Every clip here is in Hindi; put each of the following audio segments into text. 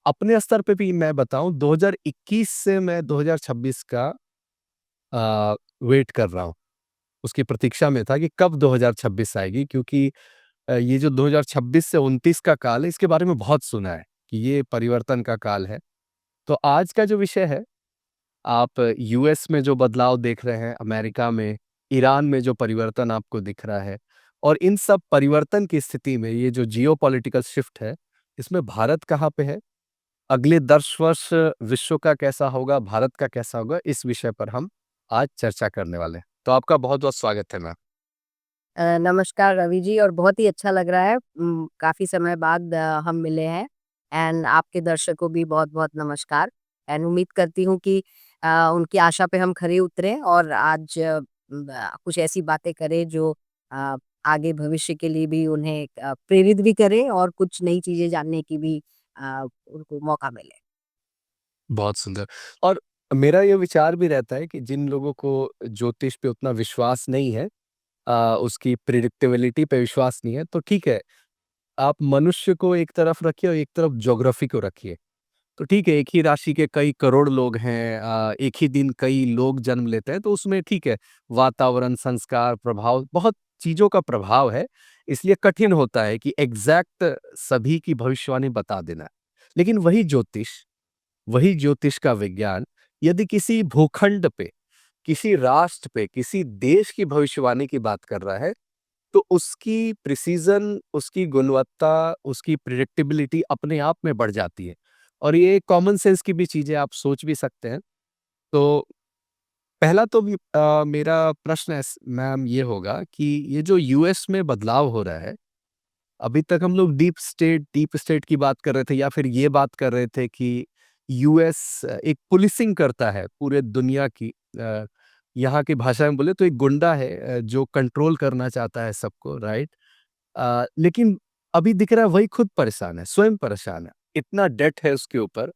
अपने स्तर पे भी मैं बताऊँ 2021 से मैं 2026 का वेट कर रहा हूँ। उसकी प्रतीक्षा में था कि कब 2026 आएगी क्योंकि ये जो 2026 से 29 का काल है इसके बारे में बहुत सुना है कि ये परिवर्तन का काल है। तो आज का जो विषय है, आप यूएस में जो बदलाव देख रहे हैं, अमेरिका में, ईरान में जो परिवर्तन आपको दिख रहा है और इन सब परिवर्तन की स्थिति में ये जो जियोपॉलिटिकल शिफ्ट है, इसमें भारत कहाँ पे है? अगले 10 वर्ष विश्व का कैसा होगा, भारत का कैसा होगा, इस विषय पर हम आज चर्चा करने वाले हैं। तो आपका बहुत-बहुत स्वागत है मैम। नमस्कार रवि जी और बहुत ही अच्छा लग रहा है। काफ़ी समय बाद हम मिले हैं एंड आपके दर्शकों भी बहुत-बहुत नमस्कार एंड उम्मीद करती हूँ कि उनकी आशा पे हम खरे उतरें और आज कुछ ऐसी बातें करें जो अ, आगे भविष्य के लिए भी उन्हें प्रेरित भी करें और कुछ नई चीज़ें जानने की भी उनको मौका मिले। बहुत सुंदर। और मेरा ये विचार भी रहता है कि जिन लोगों को ज्योतिष पे उतना विश्वास नहीं है, उसकी प्रेडिक्टेबिलिटी पे विश्वास नहीं है, तो ठीक है, आप मनुष्य को एक तरफ रखिए और एक तरफ ज्योग्राफी को रखिए। तो ठीक है, एक ही राशि के कई करोड़ लोग हैं, एक ही दिन कई लोग जन्म लेते हैं, तो उसमें ठीक है, वातावरण, संस्कार, प्रभाव, बहुत चीज़ों का प्रभाव है, इसलिए कठिन होता है कि एग्ज़ैक्ट सभी की भविष्यवाणी बता देना। लेकिन वही ज्योतिष का विज्ञान यदि किसी भूखंड पे, किसी राष्ट्र पे, किसी देश की भविष्यवाणी की बात कर रहा है, तो उसकी प्रिसिज़न, उसकी गुणवत्ता, उसकी प्रेडिक्टेबिलिटी अपने आप में बढ़ जाती है। और ये कॉमन सेंस की भी चीज़ें आप सोच भी सकते हैं। तो पहला तो मेरा प्रश्न ऐस मैम ये होगा कि ये जो यूएस में बदलाव हो रहा है, अभी तक हम लोग डीप स्टेट की बात कर रहे थे या फिर ये बात कर रहे थे कि यूएस एक पुलिसिंग करता है पूरे दुनिया की। यहाँ की भाषा में बोले तो एक गुंडा है, जो कंट्रोल करना चाहता है सबको, राइट? लेकिन अभी दिख रहा है वही खुद परेशान है, स्वयं परेशान है। इतना डेट है उसके ऊपर।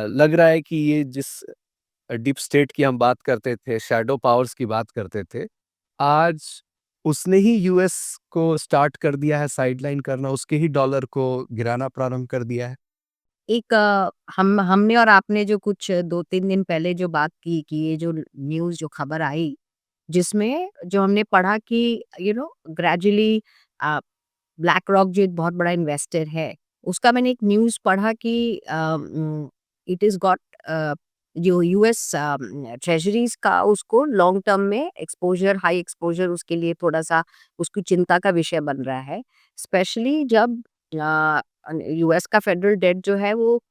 लग रहा है कि ये जिस डीप स्टेट की हम बात करते थे, शैडो पावर्स की बात करते थे, आज उसने ही यूएस को स्टार्ट कर दिया है साइडलाइन करना, उसके ही डॉलर को गिराना प्रारंभ कर दिया है। एक हमने और आपने जो कुछ 2-3 दिन पहले जो बात की कि ये जो न्यूज़ जो खबर आई, जिसमें जो हमने पढ़ा कि ग्रेजुअली ब्लैक रॉक जो एक बहुत बड़ा इन्वेस्टर है, उसका मैंने एक न्यूज़ पढ़ा कि इट इज़ गॉट जो यूएस ट्रेज़रीज़ का उसको लॉन्ग टर्म में एक्सपोज़र हाई एक्सपोज़र उसके लिए थोड़ा-सा उसकी चिंता का विषय बन रहा है। स्पेशली जब यूएस का फेडरल डेट जो है वो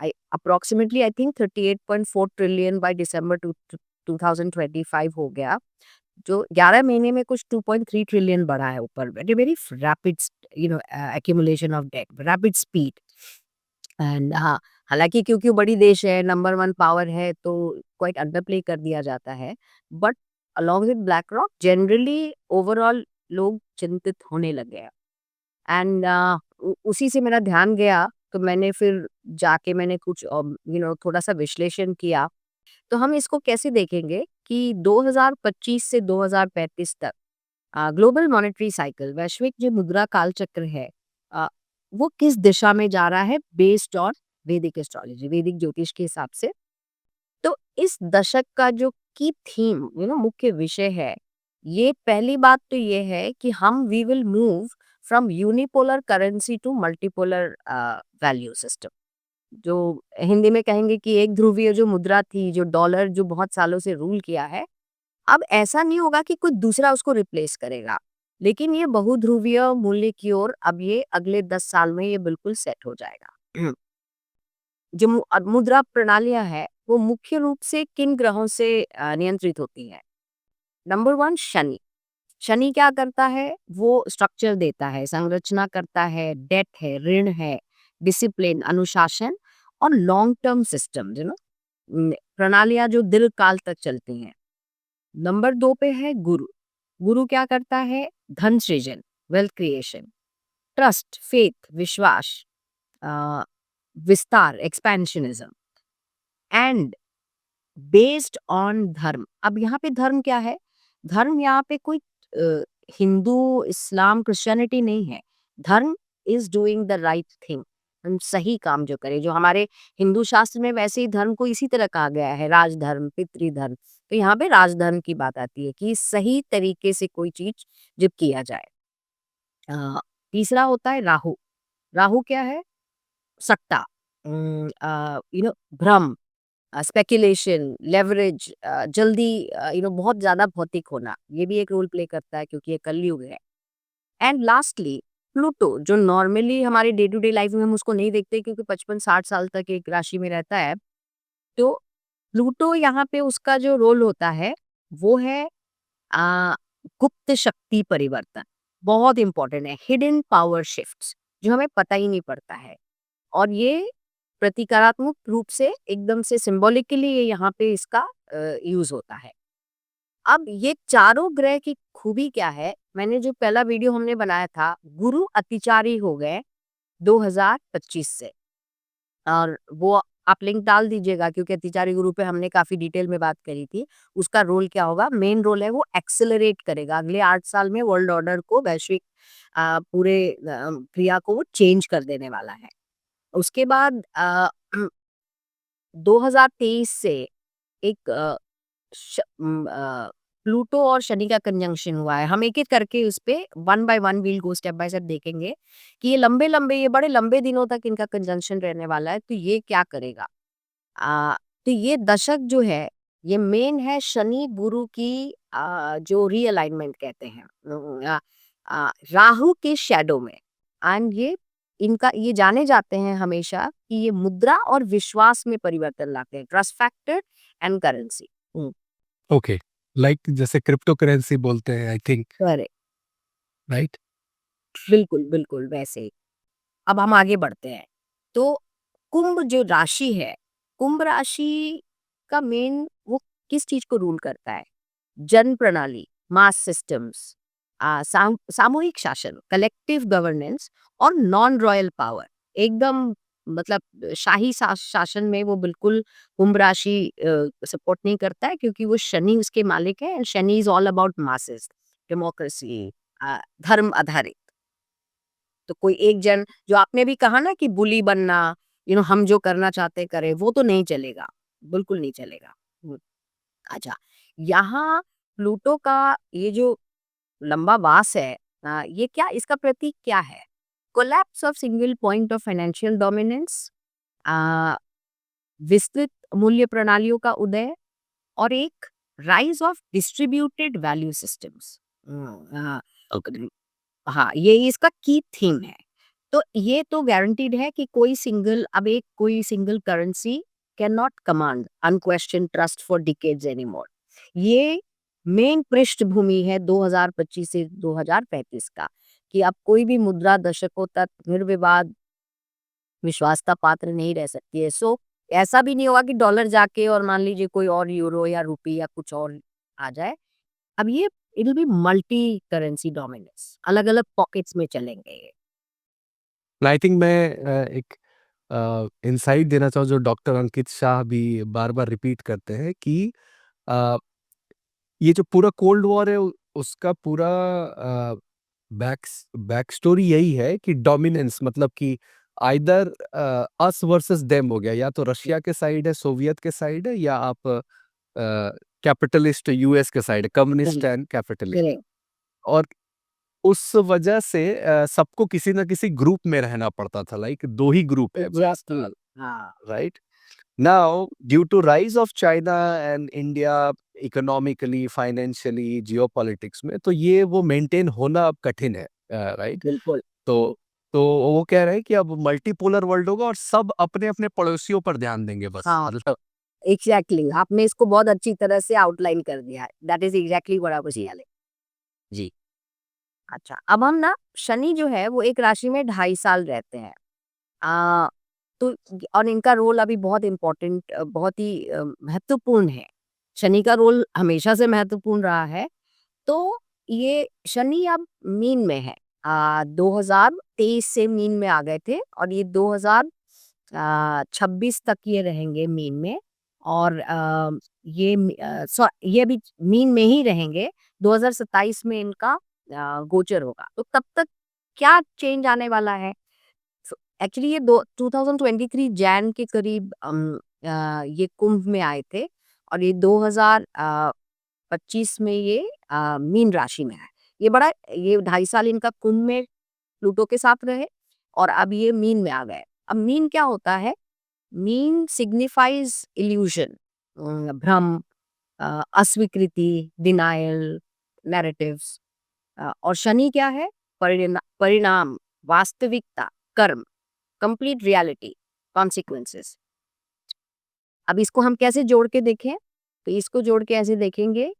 I approximately I think 38.4 trillion by दिसंबर 2025 हो गया, जो 11 महीने में कुछ 2.3 ट्रिलियन बढ़ा है ऊपर। Very very rapid accumulation of debt, rapid speed. And हाँ, हालाँकि क्योंकि वो बड़ी देश है, नंबर 1 पावर है, तो क्वाइट अंडरप्ले कर दिया जाता है। But along with black rock generally overall लोग चिंतित होने लगे हैं। एंड उसी से मेरा ध्यान गया, तो मैंने फिर जाके मैंने कुछ थोड़ा-सा विश्लेषण किया। तो हम इसको कैसे देखेंगे कि 2025 से 2035 तक ग्लोबल मॉनेटरी साइकिल वैश्विक जो मुद्रा काल चक्र है, अ, वो किस दिशा में जा रहा है बेस्ड ऑन वैदिक एस्ट्रोलॉजी, वैदिक ज्योतिष के हिसाब से। तो इस दशक का जो की थीम मुख्य विषय है, ये पहली बात तो ये है कि हम we will move from unipolar currency to multipolar value system. जो हिंदी में कहेंगे कि एक ध्रुवीय जो मुद्रा थी, जो डॉलर जो बहुत सालों से रूल किया है, अब ऐसा नहीं होगा कि कोई दूसरा उसको रिप्लेस करेगा। लेकिन ये बहुध्रुवीय मूल्य की ओर अब ये अगले 10 साल में ये बिल्कुल सेट हो जाएगा। जो मुद्रा प्रणालियाँ हैं, वो मुख्य रूप से किन ग्रहों से नियंत्रित होती हैं? नंबर 1 शनि। शनि क्या करता है? वो स्ट्रक्चर देता है, संरचना करता है, डेट है, ऋण है, डिसिप्लिन, अनुशासन और लॉन्ग टर्म सिस्टम प्रणालियाँ जो दीर्घकाल तक चलती हैं। नंबर 2 पे है गुरु। गुरु क्या करता है? धन सृजन, वेल्थ क्रिएशन, ट्रस्ट, फेथ, विश्वास, अ, विस्तार, एक्सपेंशनिज्म एंड बेस्ड ऑन धर्म। अब यहाँ पे धर्म क्या है? धर्म यहाँ पे कोई हिंदू, इस्लाम, क्रिश्चियनिटी नहीं है। धर्म is doing the right thing. सही काम जो करे, जो हमारे हिंदू शास्त्र में वैसे ही धर्म को इसी तरह कहा गया है, राजधर्म, पितृधर्म। तो यहाँ पे राजधर्म की बात आती है कि सही तरीके से कोई चीज़ जब किया जाए। तीसरा होता है राहु। राहु क्या है? सट्टा, भ्रम, स्पेकुलेशन, लेवरेज, जल्दी, बहुत ज़्यादा भौतिक होना, ये भी एक रोल प्ले करता है क्योंकि ये कलयुग है। एंड लास्टली प्लूटो, जो नॉर्मली हमारे डे टू डे लाइफ में हम उसको नहीं देखते क्योंकि 55-60 साल तक एक राशि में रहता है। तो प्लूटो यहाँ पे उसका जो रोल होता है वो है आ, गुप्त शक्ति परिवर्तन। बहुत इंपॉर्टेंट है, हिडन पावर शिफ्ट्स, जो हमें पता ही नहीं पड़ता है। और ये प्रतीकात्मक रूप से एकदम से सिंबॉलिकली ये यहाँ पे इसका यूज होता है। अब ये चारों ग्रह की खूबी क्या है, मैंने जो पहला वीडियो हमने बनाया था, गुरु अतिचारी हो गए 2025 से, और वो आप लिंक डाल दीजिएगा क्योंकि अतिचारी गुरु पे हमने काफी डिटेल में बात करी थी। उसका रोल क्या होगा? मेन रोल है वो एक्सेलरेट करेगा, अगले 8 साल में वर्ल्ड ऑर्डर को, वैश्विक पूरे क्रिया को वो चेंज कर देने वाला है। उसके बाद 2023 से एक प्लूटो और शनि का कंजंक्शन हुआ है। हम एक-एक करके उस पे one by one we'll go step by step देखेंगे कि ये बड़े लंबे दिनों तक इनका कंजंक्शन रहने वाला है, तो ये क्या करेगा? अ, तो ये दशक जो है, ये मेन है शनि गुरु की जो रीअलाइनमेंट कहते हैं, राहु के शैडो में। एंड ये जाने जाते हैं हमेशा कि ये मुद्रा और विश्वास में परिवर्तन लाते हैं, trust factor and currency. Okay, like जैसे क्रिप्टो करेंसी बोलते हैं आई थिंक, करेक्ट, राइट? बिल्कुल, बिल्कुल वैसे ही। अब हम आगे बढ़ते हैं। तो कुंभ जो राशि है, कुंभ राशि का मेन वो किस चीज़ को रूल करता है? जन प्रणाली, मास सिस्टम्स, सामूहिक शासन, कलेक्टिव गवर्नेंस और नॉन रॉयल पावर। एकदम मतलब शाही शासन में वो बिल्कुल कुंभ राशि सपोर्ट नहीं करता है क्योंकि वो शनि उसके मालिक है, and Shani is all about masses, democracy, धर्म आधारित। तो कोई एक जन, जो आपने भी कहा ना कि बुली बनना, हम जो करना चाहते हैं करें, वो तो नहीं चलेगा, बिल्कुल नहीं चलेगा। अच्छा, यहाँ प्लूटो का ये जो लंबा वास है, ये क्या, इसका प्रतीक क्या है? Collapse of single point of financial dominance, विस्तृत मूल्य प्रणालियों का उदय, और एक rise of distributed value systems. हाँ, ये इसका की थीम है। तो ये तो गारंटीड है कि कोई single currency can not command unquestioned trust for decades anymore. ये मेन पृष्ठभूमि है 2025 से 2035 का, कि अब कोई भी मुद्रा दशकों तक निर्विवाद विश्वास का पात्र नहीं रह सकती है। सो ऐसा भी नहीं होगा कि डॉलर जाके और मान लीजिए कोई और यूरो या रुपी या कुछ और आ जाए। अब ये it will be multi currency dominance, अलग-अलग पॉकेट्स में चलेंगे ये। आई थिंक मैं एक इनसाइट देना चाहूँ जो डॉक्टर अंकित शाह भी बार-बार रिपीट करते हैं कि अ, ये जो पूरा कोल्ड वॉर है उसका पूरा बैक स्टोरी यही है कि डोमिनेंस मतलब कि आइदर अस वर्सेस देम हो गया, या तो रशिया के साइड है, सोवियत के साइड है, या आप कैपिटलिस्ट यूएस के साइड है, communist correct, and capitalist. Correct, और उस वजह से सबको किसी ना किसी ग्रुप में रहना पड़ता था, लाइक 2 ही ग्रुप है बस, एग्ज़ैक्टली। हाँ, right? Now, due to rise of China and India economically, financially, geopolitics में, तो ये वो मेंटेन होना अब कठिन है, राइट? बिल्कुल। तो तो वो कह रहे हैं कि अब मल्टीपोलर वर्ल्ड होगा और सब अपने-अपने पड़ोसियों पर ध्यान देंगे बस, हाँ, मतलब। एग्ज़ैक्टली, आपने इसको बहुत अच्छी तरह से आउटलाइन कर दिया है। That is exactly what I was जी, टेलिंग। जी। अच्छा, अब हम ना, शनि जो है वो एक राशि में 2.5 साल रहते हैं। अ, तो और इनका रोल अभी बहुत इम्पोर्टेंट, बहुत ही महत्वपूर्ण है। शनि का रोल हमेशा से महत्वपूर्ण रहा है। तो ये शनि अब मीन में है। 2023 से मीन में आ गए थे और ये 2026 तक ये रहेंगे मीन में, और ये भी मीन में ही रहेंगे। 2027 में इनका गोचर होगा। तो तब तक क्या चेंज आने वाला है? एक्चुअली ये दो 2023 जैन के करीब ये कुंभ में आए थे और ये 2025 में ये मीन राशि में है। ये 2.5 साल इनका कुंभ में प्लूटो के साथ रहे और अब ये मीन में आ गए। अब मीन क्या होता है? मीन सिग्निफाइज इल्यूजन, भ्रम, अस्वीकृति, डिनायल, नैरेटिव्स। और शनि क्या है? परिणाम, वास्तविकता, कर्म, कंप्लीट रियलिटी, कॉन्सिक्वेंसेस। अब इसको हम कैसे जोड़ के देखें? तो इसको जोड़ के ऐसे देखेंगे,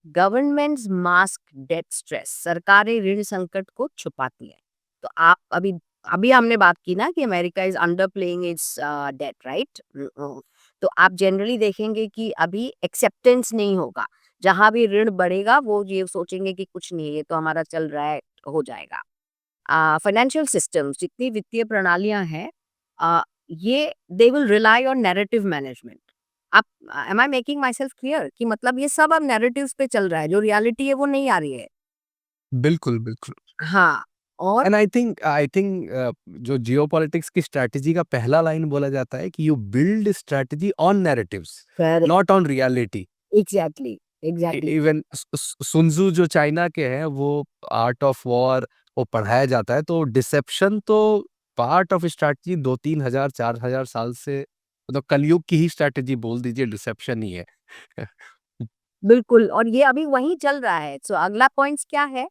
गवर्नमेंट्स मास्क डेट स्ट्रेस, सरकारें ऋण संकट को छुपाती है। तो आप अभी अभी हमने बात की ना कि America is underplaying its debt, right? तो आप जनरली देखेंगे कि अभी एक्सेप्टेंस नहीं होगा। जहां भी ऋण बढ़ेगा वो ये सोचेंगे कि कुछ नहीं, ये तो हमारा चल रहा है, हो जाएगा। फाइनेंशियल सिस्टम्स, जितनी वित्तीय प्रणालियां हैं, ये they will rely on narrative management. आप am I making myself clear कि मतलब ये सब अब नैरेटिव्स पे चल रहा है, जो रियलिटी है वो नहीं आ रही है। बिल्कुल, बिल्कुल। हाँ। और एंड आई थिंक जो जियोपॉलिटिक्स की स्ट्रैटेजी का पहला लाइन बोला जाता है कि you build strategy on narratives, not on reality. Exactly, exactly. Even Sun Tzu जो चाइना के हैं, वो आर्ट ऑफ वॉर वो पढ़ाया जाता है, तो डिसेप्शन तो पार्ट ऑफ स्ट्रैटेजी 2-3 हजार 4 हजार साल से, मतलब कलयुग की ही स्ट्रैटेजी बोल दीजिए, डिसेप्शन ही है। बिल्कुल, और ये अभी वही चल रहा है। सो अगला पॉइंट्स क्या है?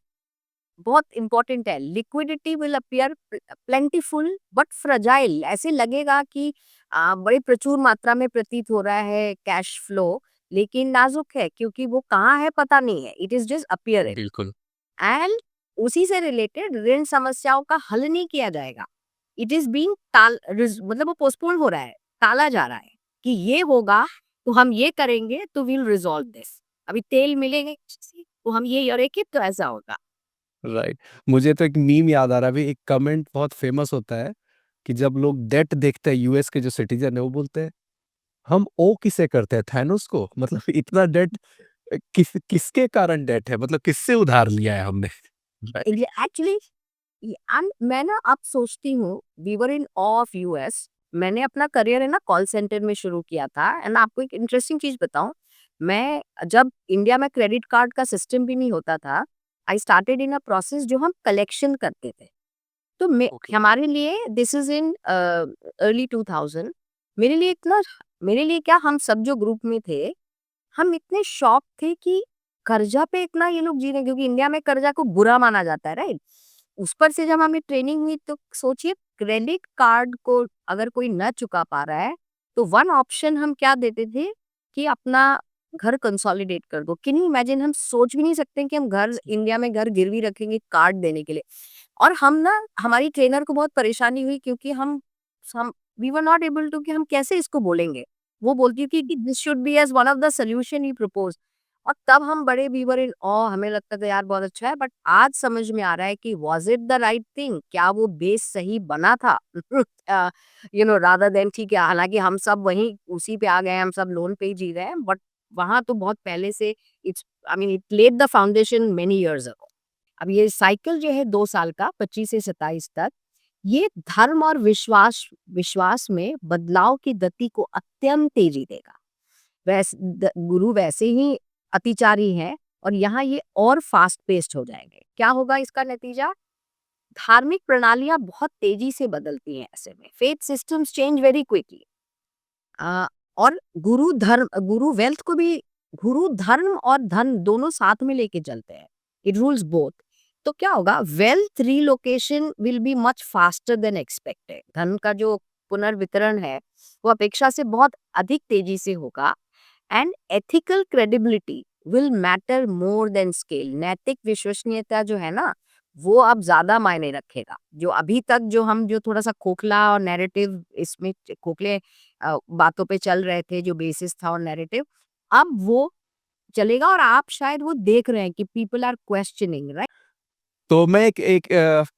बहुत इंपॉर्टेंट है। Liquidity will appear plentiful but fragile. ऐसे लगेगा कि बड़ी प्रचुर मात्रा में प्रतीत हो रहा है कैश फ्लो, लेकिन नाजुक है क्योंकि वो कहाँ है पता नहीं है। It is just appearing. बिल्कुल। एंड उसी से रिलेटेड ऋण समस्याओं का हल नहीं किया जाएगा। इट इज बीइंग टाल, मतलब वो पोस्टपोन हो रहा है, टाला जा रहा है कि ये होगा तो हम ये करेंगे तो विल रिजॉल्व दिस। अभी तेल मिलेंगे तो हम ये करेंगे तो ऐसा होगा। राइट। मुझे तो एक मीम याद आ रहा है, अभी एक कमेंट बहुत फेमस होता है कि जब लोग डेट देखते हैं, यूएस के जो सिटीजन है वो बोलते हैं, हम ओ किसे करते हैं, थैनोस को? मतलब इतना डेट किसके कारण डेट है, मतलब किससे उधार लिया है हमने? राइट। एक्चुअली मैं ना अब सोचती हूँ, we were in of US. मैंने अपना करियर है ना कॉल सेंटर में शुरू किया था। एंड आपको एक इंटरेस्टिंग चीज बताऊं, मैं जब इंडिया में क्रेडिट कार्ड का सिस्टम भी नहीं होता था, I started in a process जो हम कलेक्शन करते थे। तो ओके। हमारे लिए दिस इज इन अर्ली 2000। मेरे लिए इतना, मेरे लिए क्या, हम सब जो ग्रुप में थे, हम इतने शॉक थे कि कर्जा पे इतना ये लोग जी रहे हैं, क्योंकि इंडिया में कर्जा को बुरा माना जाता है, राइट? उस पर से जब हमें ट्रेनिंग हुई तो सोचिए, क्रेडिट कार्ड को अगर कोई न चुका पा रहा है तो वन ऑप्शन हम क्या देते थे कि अपना घर कंसोलिडेट कर दो। Can you imagine? हम सोच भी नहीं सकते कि हम घर, इंडिया में घर गिरवी रखेंगे कार्ड देने के लिए। और हम ना, हमारी ट्रेनर को बहुत परेशानी हुई क्योंकि हम we were not able to कि हम कैसे इसको बोलेंगे। वो बोलती थी कि this should be as one of the solution you propose. और तब हम बड़े वी वर इन ऑ, हमें लगता था यार बहुत अच्छा है, बट आज समझ में आ रहा है कि was it the right thing? क्या वो बेस सही बना था? रादर देन, ठीक है, हालांकि हम सब वहीं उसी पे आ गए हैं, हम सब लोन पे ही जी रहे हैं, बट वहां तो बहुत पहले से it's, I mean it laid the foundation many years ago. अब ये साइकिल जो है 2 साल का, 25 से 27 तक, ये धर्म और विश्वास विश्वास में बदलाव की गति को अत्यंत तेजी देगा। गुरु वैसे ही अतिचारी हैं और यहाँ ये और फास्ट पेस्ड हो जाएंगे। क्या होगा इसका नतीजा? धार्मिक प्रणालियां बहुत तेजी से बदलती हैं ऐसे में। Faith systems change very quickly. और गुरु वेल्थ को भी, गुरु धर्म और धन दोनों साथ में लेके चलते हैं। It rules both. तो क्या होगा? Wealth relocation will be much faster than expected. धन का जो पुनर्वितरण है वो अपेक्षा से बहुत अधिक तेजी से होगा। And ethical credibility will matter more than scale. नैतिक विश्वसनीयता जो है ना, वो अब ज्यादा मायने रखेगा। जो अभी तक जो थोड़ा सा खोखला और नैरेटिव इसमें खोखले बातों पे चल रहे थे, जो बेसिस था और नैरेटिव, अब वो चलेगा। और आप शायद वो देख रहे हैं कि पीपल आर क्वेश्चनिंग, राइट? तो मैं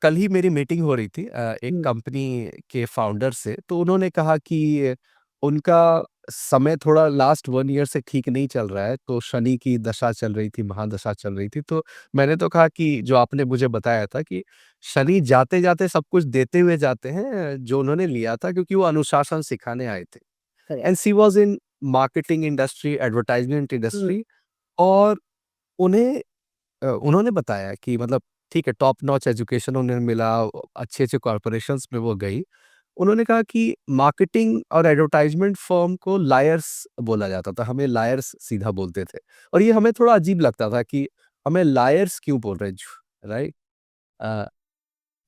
कल ही मेरी मीटिंग हो रही थी एक कंपनी के फाउंडर से, तो उन्होंने कहा कि उनका समय थोड़ा लास्ट 1 ईयर से ठीक नहीं चल रहा है, तो शनि की दशा चल रही थी, महादशा चल रही थी, तो मैंने तो कहा कि जो आपने मुझे बताया था कि शनि जाते-जाते सब कुछ देते हुए जाते हैं, जो उन्होंने लिया था क्योंकि वो अनुशासन सिखाने आए थे। Correct. And she was in marketing industry, advertisement hmm, industry और उन्हें उन्होंने बताया कि मतलब ठीक है, टॉप नॉच एजुकेशन उन्हें मिला, अच्छे-अच्छे कॉर्पोरेशंस में वो गई। उन्होंने कहा कि मार्केटिंग और एडवर्टाइज़मेंट फर्म को लायर्स बोला जाता था, हमें लायर्स सीधा बोलते थे और ये हमें थोड़ा अजीब लगता था कि हमें लायर्स क्यों बोल रहे हैं, राइट? अ,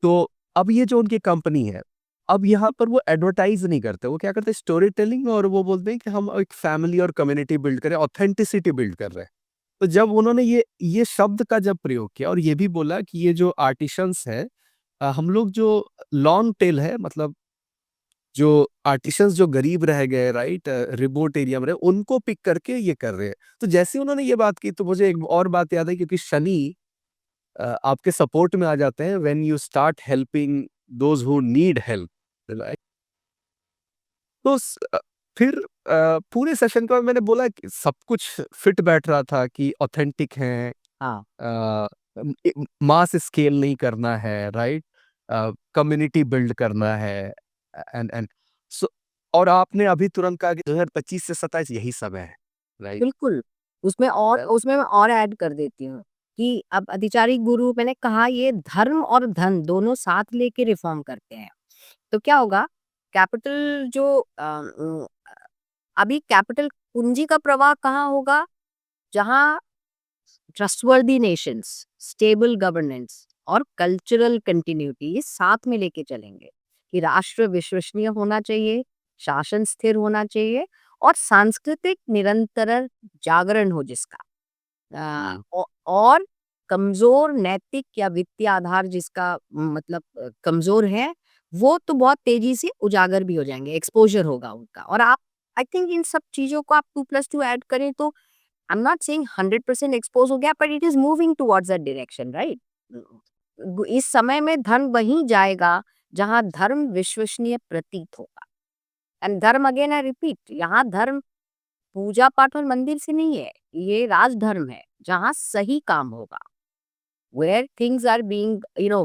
तो अब ये जो उनकी कंपनी है, अब यहाँ पर वो एडवर्टाइज़ नहीं करते, वो क्या करते हैं स्टोरी टेलिंग और वो बोलते हैं कि हम एक फैमिली और कम्युनिटी बिल्ड करें, ऑथेंटिसिटी बिल्ड कर रहे हैं। तो जब उन्होंने ये शब्द का जब प्रयोग किया और ये भी बोला कि ये जो आर्टिसंस हैं हम लोग जो लॉन्ग टेल है मतलब जो आर्टिसंस जो गरीब रह गए राइट रिमोट एरिया में रहे उनको पिक करके ये कर रहे हैं। तो जैसे ही उन्होंने ये बात की तो मुझे एक और बात याद है क्योंकि शनि आपके सपोर्ट में आ जाते हैं when you start helping those who need help right? तो फिर पूरे सेशन का मैंने बोला कि सब कुछ फिट बैठ रहा था कि ऑथेंटिक हैं हाँ, अ, मास स्केल नहीं करना है राइट कम्युनिटी बिल्ड करना है एंड सो और आपने अभी तुरंत कहा कि 2025 से 27 यही समय है राइट बिल्कुल। उसमें मैं और ऐड कर देती हूँ कि अब अधिचारी गुरु मैंने कहा ये धर्म और धन दोनों साथ लेके रिफ़ॉर्म करते हैं। तो क्या होगा कैपिटल जो अभी कैपिटल पूंजी का प्रवाह कहाँ होगा? जहाँ ट्रस्टवर्दी नेशंस, स्टेबल गवर्नेंस और कल्चरल कंटिन्यूटी ये साथ में लेके चलेंगे कि राष्ट्र विश्वसनीय होना चाहिए, शासन स्थिर होना चाहिए और सांस्कृतिक निरंतर जागरण हो जिसका और कमजोर नैतिक या वित्तीय आधार जिसका मतलब कमजोर है वो तो बहुत तेजी से उजागर भी हो जाएंगे, एक्सपोजर होगा उनका। और आप आई थिंक इन सब चीजों को आप 2+2 ऐड करें तो आई एम नॉट सेइंग 100% एक्सपोज हो गया but it is moving towards that direction right. इस समय में धर्म वहीं जाएगा जहां धर्म विश्वसनीय प्रतीत होगा। एंड धर्म अगेन आई रिपीट यहाँ धर्म पूजा पाठ और मंदिर से नहीं है, ये राजधर्म है जहाँ सही काम होगा, where things are being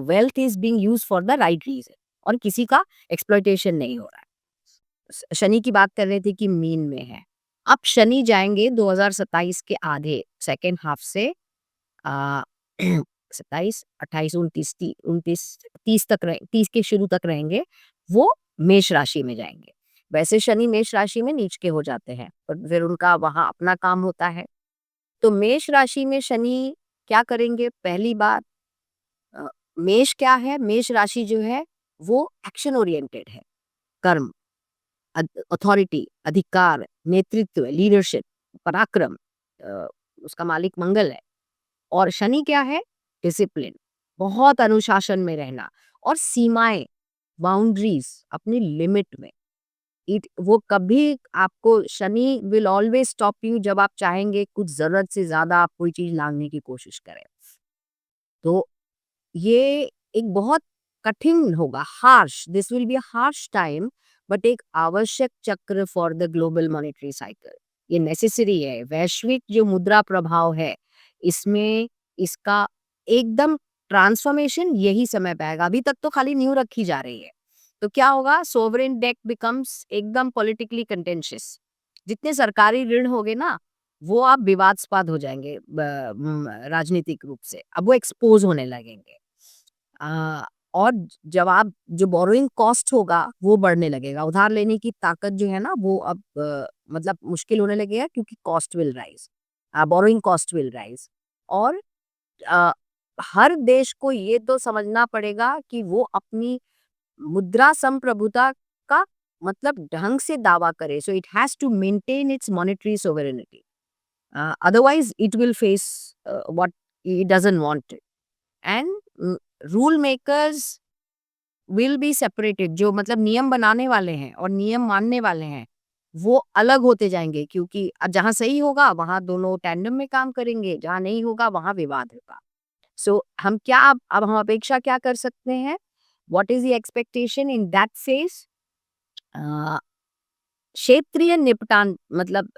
wealth is being used for the right reason और किसी का एक्सप्लॉइटेशन नहीं हो रहा है। शनि की बात कर रहे थे कि मीन में है। अब शनि जाएंगे 2027 के आधे सेकेंड हाफ से आ, 27, 28, 29, 29, 30 तक 30 के शुरू तक रहेंगे। वो मेष राशि में जाएंगे। वैसे शनि मेष राशि में नीच के हो जाते हैं पर फिर उनका वहां अपना काम होता है। तो मेष राशि में शनि क्या करेंगे? पहली बात अ, मेष क्या है? मेष राशि जो है वो एक्शन ओरिएंटेड है, कर्म, अथॉरिटी, अधिकार, नेतृत्व, लीडरशिप, पराक्रम, अ, उसका मालिक मंगल है। और शनि क्या है? डिसिप्लिन, बहुत अनुशासन में रहना और सीमाएं, बाउंड्रीज अपनी लिमिट में। इट वो कभी आपको Shani will always stop you जब आप चाहेंगे कुछ जरूरत से ज्यादा आप कोई चीज लांघने की कोशिश करें। तो ये एक बहुत कठिन होगा, harsh, this will be a harsh time but एक आवश्यक चक्र for the global monetary cycle. ये नेसेसरी है। वैश्विक जो मुद्रा प्रभाव है इसमें इसका एकदम ट्रांसफॉर्मेशन यही समय पे आएगा। अभी तक तो खाली न्यू रखी जा रही है। तो क्या होगा? सोवरेन डेट बिकम्स एकदम पॉलिटिकली कंटेंशियस। जितने सरकारी ऋण होंगे ना वो आप विवादास्पद हो जाएंगे राजनीतिक रूप से। अब वो एक्सपोज होने लगेंगे। अ, और जब आप जो बोरोइंग कॉस्ट होगा वो बढ़ने लगेगा। उधार लेने की ताकत जो है ना वो अब मतलब मुश्किल होने लगेगा क्योंकि cost will rise, borrowing cost will rise. और अ, हर देश को ये तो समझना पड़ेगा कि वो अपनी मुद्रा संप्रभुता का मतलब ढंग से दावा करे। So it has to maintain its monetary sovereignty, otherwise it will face what it doesn't want it. And rule makers will be separated। जो मतलब नियम बनाने वाले हैं और नियम मानने वाले हैं वो अलग होते जाएंगे क्योंकि जहाँ सही होगा वहां दोनों टैंडम में काम करेंगे, जहाँ नहीं होगा वहां विवाद होगा। सो हम क्या अब हम अपेक्षा क्या कर सकते हैं? What is the expectation in that phase? क्षेत्रीय निपटान मतलब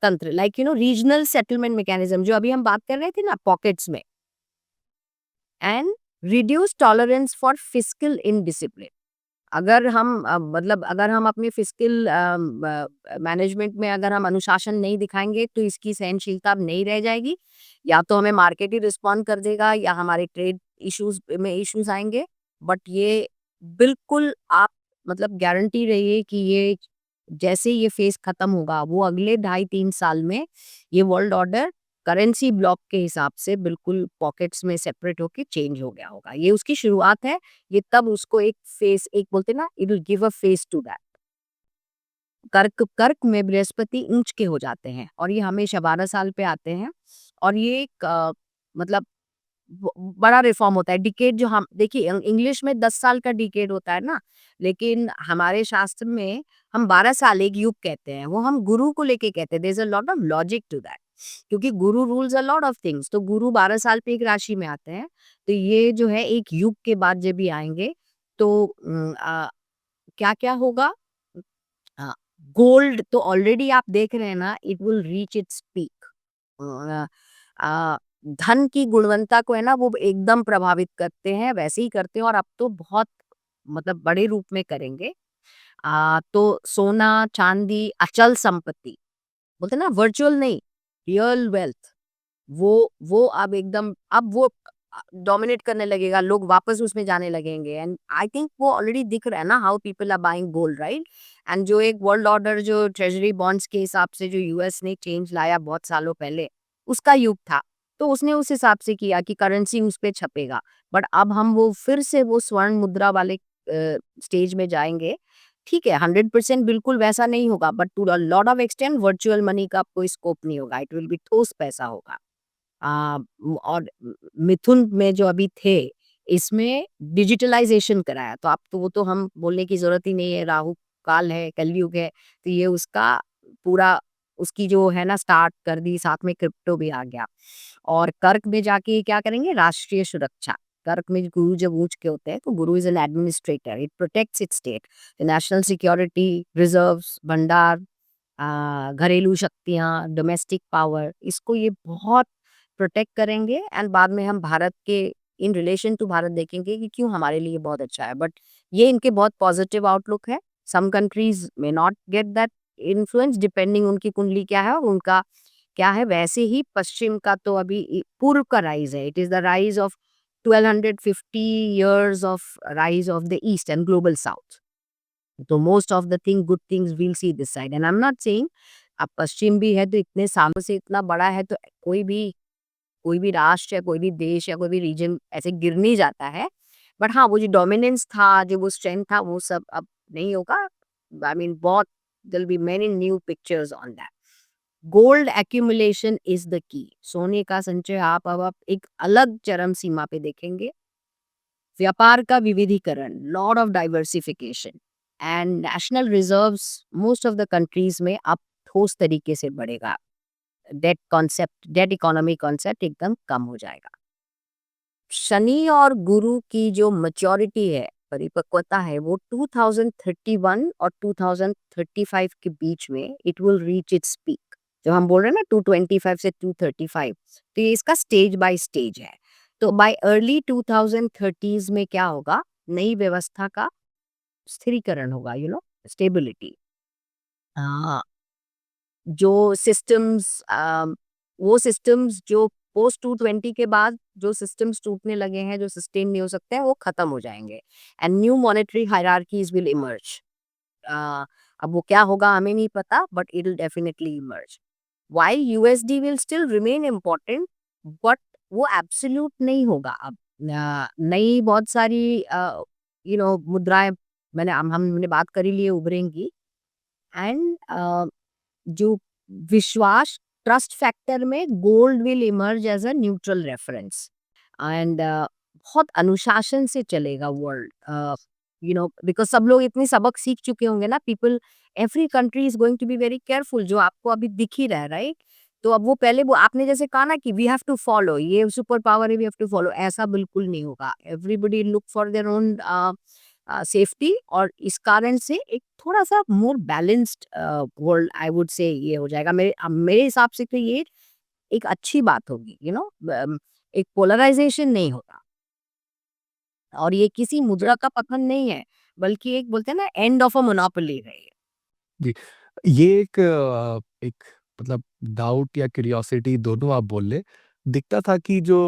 तंत्र लाइक रीजनल सेटलमेंट मैकेनिज्म जो अभी हम बात कर रहे थे ना पॉकेट्स में, and reduce tolerance for fiscal indiscipline. अगर हम मतलब अगर हम अपने फिस्कल मैनेजमेंट में अगर हम अनुशासन नहीं दिखाएंगे तो इसकी सहनशीलता अब नहीं रह जाएगी। या तो हमें मार्केट ही रिस्पॉन्ड कर देगा या हमारे ट्रेड इश्यूज में इश्यूज आएंगे। बट ये बिल्कुल आप मतलब गारंटी रहिए कि ये जैसे ये फेज खत्म होगा वो अगले 2.5-3 साल में ये वर्ल्ड ऑर्डर करेंसी ब्लॉक के हिसाब से बिल्कुल पॉकेट्स में सेपरेट होके चेंज हो गया होगा। ये उसकी शुरुआत है। ये तब उसको एक फेस एक बोलते हैं ना, it will give a face to that. कर्क कर्क में बृहस्पति ऊंच के हो जाते हैं और ये हमेशा 12 साल पे आते हैं। और ये एक मतलब बड़ा रिफॉर्म होता है। डिकेड जो हम देखिए इंग्लिश में 10 साल का डिकेड होता है ना, लेकिन हमारे शास्त्र में हम 12 साल एक युग कहते हैं। वो हम गुरु को लेके कहते हैं। There is a lot of logic to that, क्योंकि Guru rules a lot of things. तो गुरु 12 साल पे एक राशि में आते हैं। तो ये जो है एक युग के बाद जब भी आएंगे तो क्या क्या होगा। हाँ, गोल्ड तो ऑलरेडी आप देख रहे हैं ना, it will reach its peak. अ, अ, धन की गुणवत्ता को है ना वो एकदम प्रभावित करते हैं, वैसे ही करते हैं और अब तो बहुत मतलब बड़े रूप में करेंगे। तो सोना, चांदी, अचल संपत्ति बोलते हैं ना, वर्चुअल नहीं, रियल वेल्थ, वो अब एकदम अब वो डोमिनेट करने लगेगा, लोग वापस उसमें जाने लगेंगे। एंड आई थिंक वो ऑलरेडी दिख रहा है ना, how people are buying gold, right. And जो एक वर्ल्ड ऑर्डर जो ट्रेजरी बॉन्ड्स के हिसाब से जो यूएस ने चेंज लाया बहुत सालों पहले, उसका युग था। तो उसने उस हिसाब से किया कि करेंसी उस पे छपेगा। बट अब हम वो फिर से वो स्वर्ण मुद्रा वाले स्टेज में जाएंगे। ठीक है, 100% बिल्कुल वैसा नहीं होगा, but to lot of extent virtual money का कोई स्कोप नहीं होगा, इट विल बी ठोस पैसा होगा। और मिथुन में जो अभी थे, इसमें डिजिटलाइजेशन कराया, तो अब तो वो तो हम बोलने की ज़रूरत ही नहीं है, राहु काल है, कलयुग है, तो ये उसका पूरा उसकी जो है ना स्टार्ट कर दी, साथ में क्रिप्टो भी आ गया। और कर्क में जाके क्या करेंगे, राष्ट्रीय सुरक्षा। कर्क में गुरु जब ऊँच के होते हैं, तो गुरु is an administrator, it protects it's state, national security, reserves, भंडार, घरेलू शक्तियाँ, डोमेस्टिक पावर, इसको ये बहुत प्रोटेक्ट करेंगे। एंड बाद में हम भारत के इन रिलेशन टू भारत देखेंगे कि क्यों हमारे लिए बहुत अच्छा है। बट ये इनके बहुत पॉजिटिव आउटलुक है। सम कंट्रीज में not get that influence depending उनकी कुंडली क्या है और उनका क्या है। वैसे ही पश्चिम का तो अभी पूर्व का राइज है, it is the rise of 1250 years of rise of the east and global south. तो most of the thing good things will see this side. And I am not saying अब पश्चिम भी है तो इतने सालों से इतना बड़ा है तो कोई भी राष्ट्र या कोई भी देश या कोई भी रीजन ऐसे गिर नहीं जाता है। बट हाँ, वो जो डोमिनेंस था, जो वो स्ट्रेंथ था, वो सब अब नहीं होगा। आई मीन बहुत there will be many new pictures on that. Gold accumulation is the key. सोने का संचय आप एक अलग चरम सीमा पे देखेंगे। व्यापार का विविधीकरण, lot of diversification and national reserves most of the countries में अब ठोस तरीके से बढ़ेगा। डेट इकोनॉमी कॉन्सेप्ट एकदम कम हो जाएगा। शनि और गुरु की जो मैच्योरिटी है, परिपक्वता है, वो 2031 और 2035 के बीच में it will reach its peak. जो हम बोल रहे हैं ना 225 से 235, तो ये इसका स्टेज बाय स्टेज है। तो बाय अर्ली 2030s में क्या होगा, नई व्यवस्था का स्थिरीकरण होगा, स्टेबिलिटी। जो सिस्टम्स वो सिस्टम्स जो पोस्ट 220 के बाद जो सिस्टम्स टूटने लगे हैं, जो सस्टेन नहीं हो सकते हैं, वो खत्म हो जाएंगे and new monetary hierarchies will emerge. अब वो क्या होगा हमें नहीं पता, but it will definitely emerge. While USD will still remain important, but वो एब्सोल्यूट नहीं होगा। अब नई बहुत सारी मुद्राएं मैंने हमने बात करी लिए उभरेंगी। एंड जो विश्वास, ट्रस्ट फैक्टर में gold will emerge as a neutral reference. And बहुत अनुशासन से चलेगा वर्ल्ड, बिकॉज सब लोग इतनी सबक सीख चुके होंगे ना। People, every country is going to be very careful, जो आपको अभी दिख ही रहा है, राइट। तो अब वो पहले वो आपने जैसे कहा ना कि वी हैव टू फॉलो, ये सुपर पावर है, वी हैव टू फॉलो, ऐसा बिल्कुल नहीं होगा। Everybody look for their own safety, और इस कारण से एक थोड़ा-सा मोर balanced world I would say ये हो जाएगा। मेरे हिसाब से तो ये एक अच्छी बात होगी, एक पोलराइज़ेशन नहीं होगा, और ये किसी मुद्रा का पतन नहीं है, बल्कि एक बोलते हैं ना एंड ऑफ अ मोनोपोली है ये। जी। ये एक मतलब डाउट या क्यूरियोसिटी दोनों आप बोल लें। दिखता था कि जो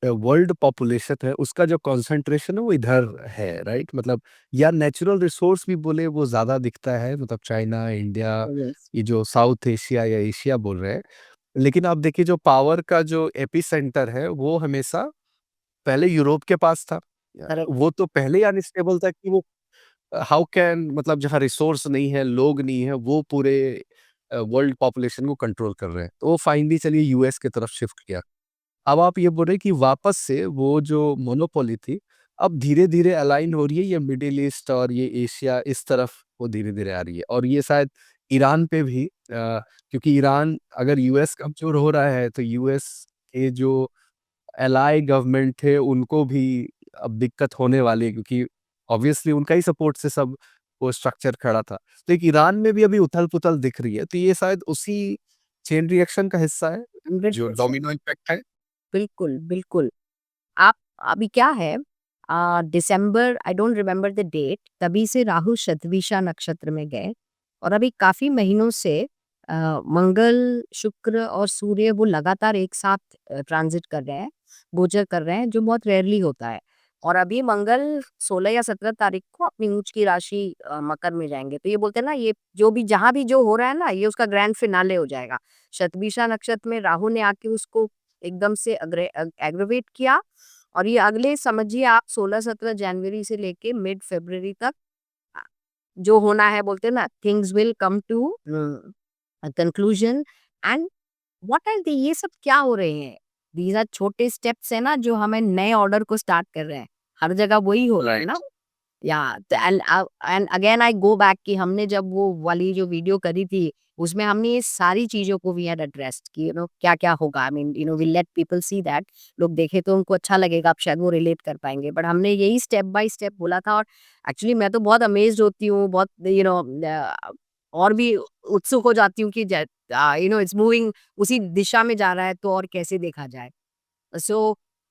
वर्ल्ड पॉपुलेशन है उसका जो कंसंट्रेशन है वो इधर है, राइट? मतलब या नेचुरल रिसोर्स भी बोले वो ज़्यादा दिखता है, मतलब चाइना, इंडिया, यस, ये जो साउथ एशिया या एशिया बोल रहे हैं। लेकिन आप देखिए जो पावर का जो एपिसेंटर है वो हमेशा पहले यूरोप के पास था। करेक्ट। वो तो पहले ही अनस्टेबल था कि वो हाउ कैन मतलब जहाँ रिसोर्स नहीं है, लोग नहीं है, वो पूरे वर्ल्ड पॉपुलेशन को कंट्रोल कर रहे हैं। तो वो फाइनली चलिए यूएस की तरफ शिफ्ट किया। अब आप ये बोल रहे हैं कि वापस से वो जो मोनोपोली थी, अब धीरे-धीरे अलाइन हो रही है, ये मिडल ईस्ट और ये एशिया इस तरफ वो धीरे-धीरे आ रही है। और ये शायद ईरान पे भी क्योंकि ईरान अगर यूएस कमज़ोर हो रहा है, तो यूएस के जो एलाई गवर्नमेंट थे, उनको भी अब दिक्कत होने वाली है क्योंकि ऑब्वियसली उनका ही सपोर्ट से सब वो स्ट्रक्चर खड़ा था। तो एक ईरान में भी अभी उथल-पुथल दिख रही है, तो ये शायद उसी चेन रिएक्शन का हिस्सा है, जो 100%। डोमिनो इफ़ेक्ट है। बिल्कुल, बिल्कुल। आप अभी क्या है, दिसंबर, I don't remember the date, तभी से राहु शतभिषा नक्षत्र में गए, और अभी काफ़ी महीनों से मंगल, शुक्र और सूर्य वो लगातार एक साथ ट्रांज़िट कर रहे हैं, गोचर कर रहे हैं, जो बहुत रेयरली होता है। और अभी मंगल 16 या 17 तारीख को अपनी उच्च की राशि मकर में जाएँगे। तो ये बोलते हैं ना, ये जो भी जहाँ भी जो हो रहा है ना, ये उसका ग्रैंड फिनाले हो जाएगा। शतभिषा नक्षत्र में राहु ने आके उसको एकदम से एग्रवेट किया, और ये अगले समझिए आप 16-17 जनवरी से लेके मिड फरवरी तक अ, जो होना है, बोलते हैं ना, things will come to conclusion. And what are they, ये सब क्या हो रहे हैं? दीज़ आर छोटे स्टेप्स है ना, जो हमें नए ऑर्डर को स्टार्ट कर रहे हैं। हर जगह वही हो रहा है ना। राइट। या and again I go back कि हमने जब वो वाली जो वीडियो करी थी, उसमें हमने ये सारी चीज़ों को वी हैड एड्रेस्ड कि क्या-क्या होगा। I mean we let people see that, लोग देखें तो उनको अच्छा लगेगा, अब शायद वो रिलेट कर पाएँगे। बट हमने यही स्टेप बाय स्टेप बोला था, और एक्चुअली मैं तो बहुत अमेज़्ड होती हूँ, बहुत और भी उत्सुक हो जाती हूँ कि इट्स मूविंग उसी दिशा में जा रहा है, तो और कैसे देखा जाए। So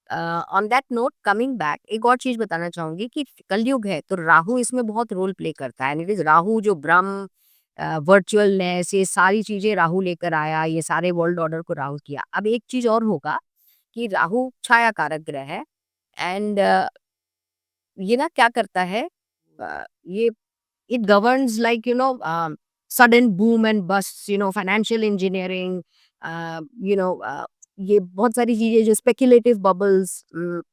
on that note, coming back, एक और चीज बताना चाहूंगी कि कलयुग है तो राहु इसमें बहुत रोल प्ले करता है। एंड इट इज राहु जो ब्रह्म, वर्चुअलनेस, ये सारी चीजें राहु लेकर आया, ये सारे वर्ल्ड ऑर्डर को राहु किया। अब एक चीज और होगा कि राहु छाया कारक ग्रह है, एंड ये ना क्या करता है, ये it governs like sudden boom and bast, financial engineering, ये बहुत सारी चीजें जो स्पेक्युलेटिव बबल्स, एक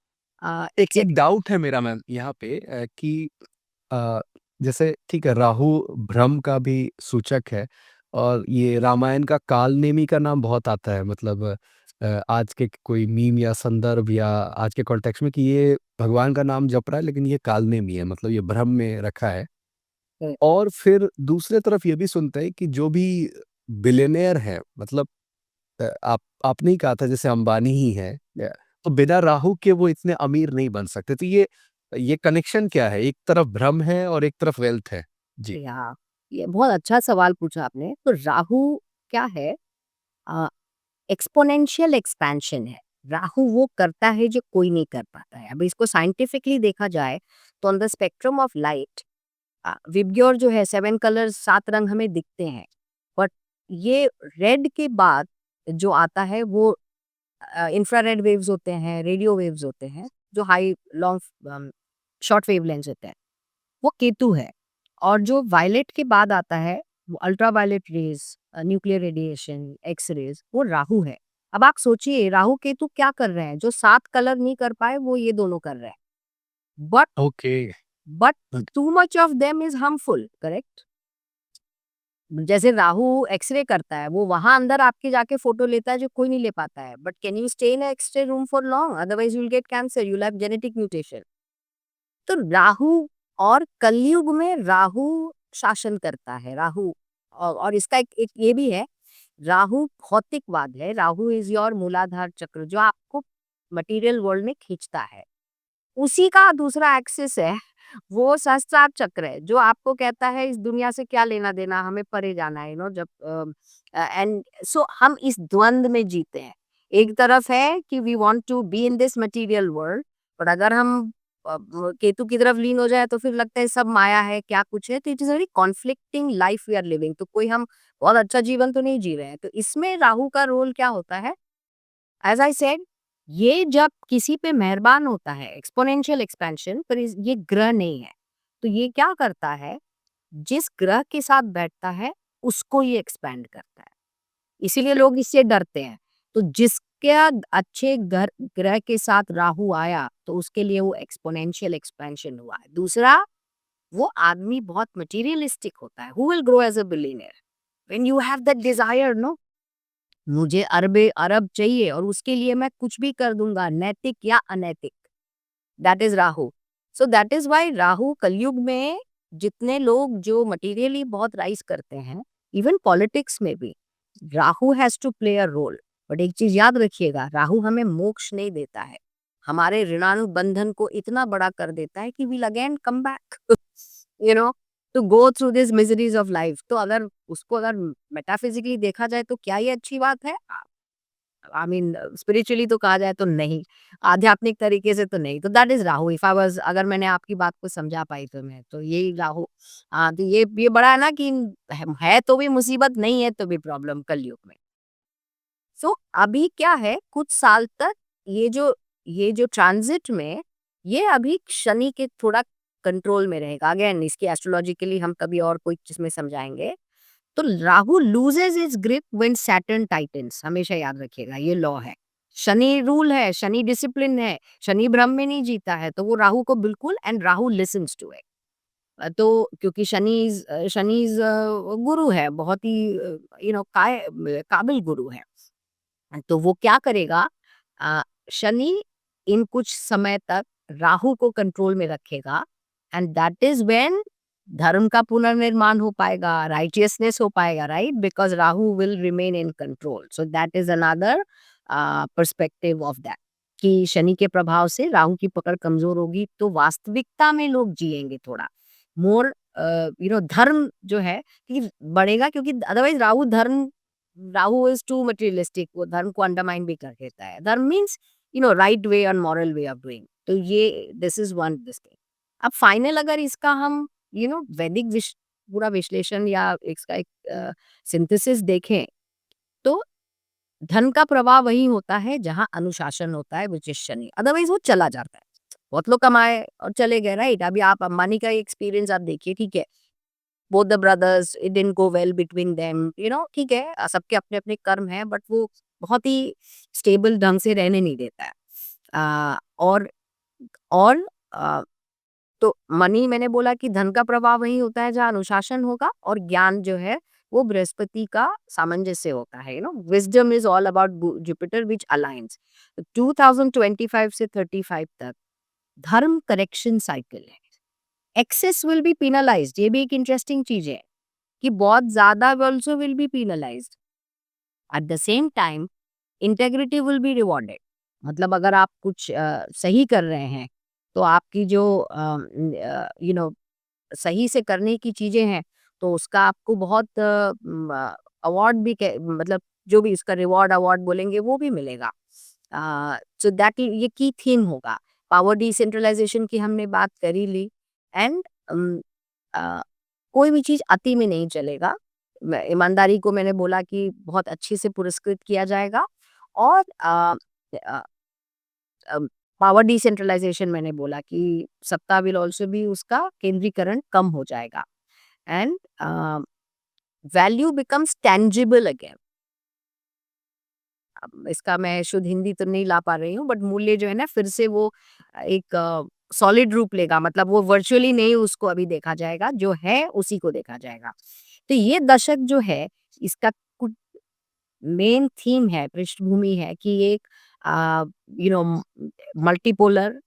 एक एक्सेट्रा। डाउट है मेरा मैम यहाँ पे कि अ, जैसे ठीक है, राहु भ्रम का भी सूचक है और ये रामायण का कालनेमी का नाम बहुत आता है, मतलब आज के कोई मीम या संदर्भ या आज के कॉन्टेक्स्ट में कि ये भगवान का नाम जप रहा है लेकिन ये कालनेमी है, मतलब ये भ्रम में रखा है। और फिर दूसरे तरफ ये भी सुनते हैं कि जो भी बिलियनेयर है, मतलब आपने ही कहा था जैसे अंबानी ही है, तो बिना राहु के वो इतने अमीर नहीं बन सकते। तो ये कनेक्शन क्या है? एक तरफ भ्रम है और एक तरफ वेल्थ है। जी। या ये बहुत अच्छा सवाल पूछा आपने। तो राहु क्या है, एक्सपोनेंशियल एक्सपेंशन है। राहु वो करता है जो कोई नहीं कर पाता है। अब इसको साइंटिफिकली देखा जाए, तो on the spectrum of light, VIBGYOR जो है, 7 कलर्स, 7 रंग हमें दिखते हैं, बट ये रेड के बाद जो आता है वो इंफ्रारेड वेव्स होते हैं, रेडियो वेव्स होते हैं, जो high long short wave length होते हैं, वो केतु है। और जो वायलेट के बाद आता है, वो ultraviolet rays, nuclear radiation, X rays, वो राहु है। अब आप सोचिए राहु केतु क्या कर रहे हैं, जो 7 कलर नहीं कर पाए वो ये दोनों कर रहे हैं। But okay. But too much of them is harmful, correct? जैसे राहु एक्सरे करता है, वो वहां अंदर आपके जाके फोटो लेता है जो कोई नहीं ले पाता है। But can you stay in X-ray room for long? Otherwise you will get cancer, you will have genetic mutation. तो राहु, और कलयुग में राहु शासन करता है। राहु, और इसका एक ये भी है, राहु भौतिकवाद है। राहु इज योर मूलाधार चक्र, जो आपको मटेरियल वर्ल्ड में खींचता है। उसी का दूसरा एक्सिस है वो सहस्त्रार चक्र है जो आपको कहता है इस दुनिया से क्या लेना देना, हमें परे जाना है, जब एंड सो हम इस द्वंद में जीते हैं। एक तरफ है कि we want to be in this material world, और अगर हम केतु की तरफ लीन हो जाए तो फिर लगता है सब माया है, क्या कुछ है, तो it is very conflicting life we are living. तो कोई हम बहुत अच्छा जीवन तो नहीं जी रहे हैं। तो इसमें राहु का रोल क्या होता है? एज आई सेड, ये जब किसी पे मेहरबान होता है, एक्सपोनेंशियल एक्सपेंशन पर, ये ग्रह नहीं है। तो ये क्या करता है, जिस ग्रह के साथ बैठता है उसको ये एक्सपैंड करता है। इसीलिए लोग इससे डरते हैं। तो जिसका अच्छे ग्रह के साथ राहु आया तो उसके लिए वो एक्सपोनेंशियल एक्सपेंशन हुआ है। दूसरा, वो आदमी बहुत मटेरियलिस्टिक होता है। Who will grow as a billionaire when you have that desire, no, मुझे अरबे अरब चाहिए और उसके लिए मैं कुछ भी कर दूंगा, नैतिक या अनैतिक। That is Rahu. So that is why Rahu कलयुग में जितने लोग जो मटेरियली बहुत राइज करते हैं, इवन पॉलिटिक्स में भी Rahu has to play a role. But एक चीज याद रखिएगा, राहु हमें मोक्ष नहीं देता है, हमारे ऋणानुबंधन को इतना बड़ा कर देता है कि will again come back you know to go through this miseries of life. तो अगर उसको अगर मेटाफिजिकली देखा जाए तो क्या ये अच्छी बात है? आई मीन स्पिरिचुअली तो कहा जाए तो नहीं, आध्यात्मिक तरीके से तो नहीं। तो that is Rahu. If I was, अगर मैंने आपकी बात को समझा पाई तो मैं तो यही राहु। हाँ, तो ये बड़ा है ना कि है तो भी मुसीबत, नहीं है तो भी प्रॉब्लम कलयुग में। सो अभी क्या है, कुछ साल तक ये जो ट्रांजिट में, ये अभी शनि के थोड़ा कंट्रोल में रहेगा। अगेन इसकी एस्ट्रोलॉजिकली हम कभी और कोई चीज में समझाएंगे। तो Rahu loses is grip when Saturn titans, हमेशा याद रखिएगा, ये लॉ है। शनि रूल है, शनि डिसिप्लिन है, शनि भ्रम में नहीं जीता है, तो वो राहु को बिल्कुल, and Rahu listens to it. तो क्योंकि शनि गुरु है, बहुत ही काबिल गुरु है। तो वो क्या करेगा, अ, शनि इन कुछ समय तक राहु को कंट्रोल में रखेगा, एंड दैट इज व्हेन धर्म का पुनर्निर्माण हो पाएगा, राइटियसनेस हो पाएगा, right, because Rahu will remain in control. So that is another perspective of that, कि शनि के प्रभाव से राहु की पकड़ कमजोर होगी तो वास्तविकता में लोग जिएंगे थोड़ा मोर, धर्म जो है कि बढ़ेगा, क्योंकि otherwise Rahu is too materialistic, वो धर्म को अंडरमाइन भी कर देता है। धर्म मीन्स राइट वे और मॉरल वे ऑफ डूइंग। तो ये this is one this thing. अब फाइनल अगर इसका हम वैदिक पूरा विश्लेषण या इसका एक सिंथेसिस देखें, तो धन का प्रवाह वही होता है जहां अनुशासन होता है, विच इज शनि। अदरवाइज वो चला जाता है। बहुत लोग कमाए और चले गए, राइट। अभी आप अंबानी का एक्सपीरियंस आप देखिए, ठीक है, both the brothers, it didn't go well between them, ठीक है, सबके अपने अपने कर्म हैं, बट वो बहुत ही स्टेबल ढंग से रहने नहीं देता है। और अ, तो मनी, मैंने बोला कि धन का प्रवाह वही होता है जहाँ अनुशासन होगा, और ज्ञान जो है वो बृहस्पति का सामंजस्य होता है। Wisdom is all about Jupiter which alliance. 2025 से 35 तक धर्म करेक्शन साइकिल है। एक्सेस विल बी पेनलाइज्ड, ये भी एक इंटरेस्टिंग चीज है कि बहुत ज्यादा also will be penalised. At the same time integrity will be rewarded. मतलब अगर आप कुछ सही कर रहे हैं तो आपकी जो सही से करने की चीजें हैं, तो उसका आपको बहुत अवार्ड भी मतलब जो भी उसका रिवॉर्ड अवार्ड बोलेंगे वो भी मिलेगा। सो दैट ये की थीम होगा। पावर डिसेंट्रलाइजेशन की हमने बात कर ही ली। एंड कोई भी चीज अति में नहीं चलेगा। ईमानदारी को मैंने बोला कि बहुत अच्छे से पुरस्कृत किया जाएगा। और पावर डिसेंट्रलाइजेशन मैंने बोला कि सत्ता विल ऑल्सो भी, उसका केंद्रीकरण कम हो जाएगा। And value becomes tangible again. अब इसका मैं शुद्ध हिंदी तो नहीं ला पा रही हूँ, बट मूल्य जो है ना फिर से वो एक सॉलिड रूप लेगा। मतलब वो वर्चुअली नहीं उसको अभी देखा जाएगा, जो है उसी को देखा जाएगा। तो ये दशक जो है, इसका कुछ मेन थीम है, पृष्ठभूमि है कि एक मल्टीपोलर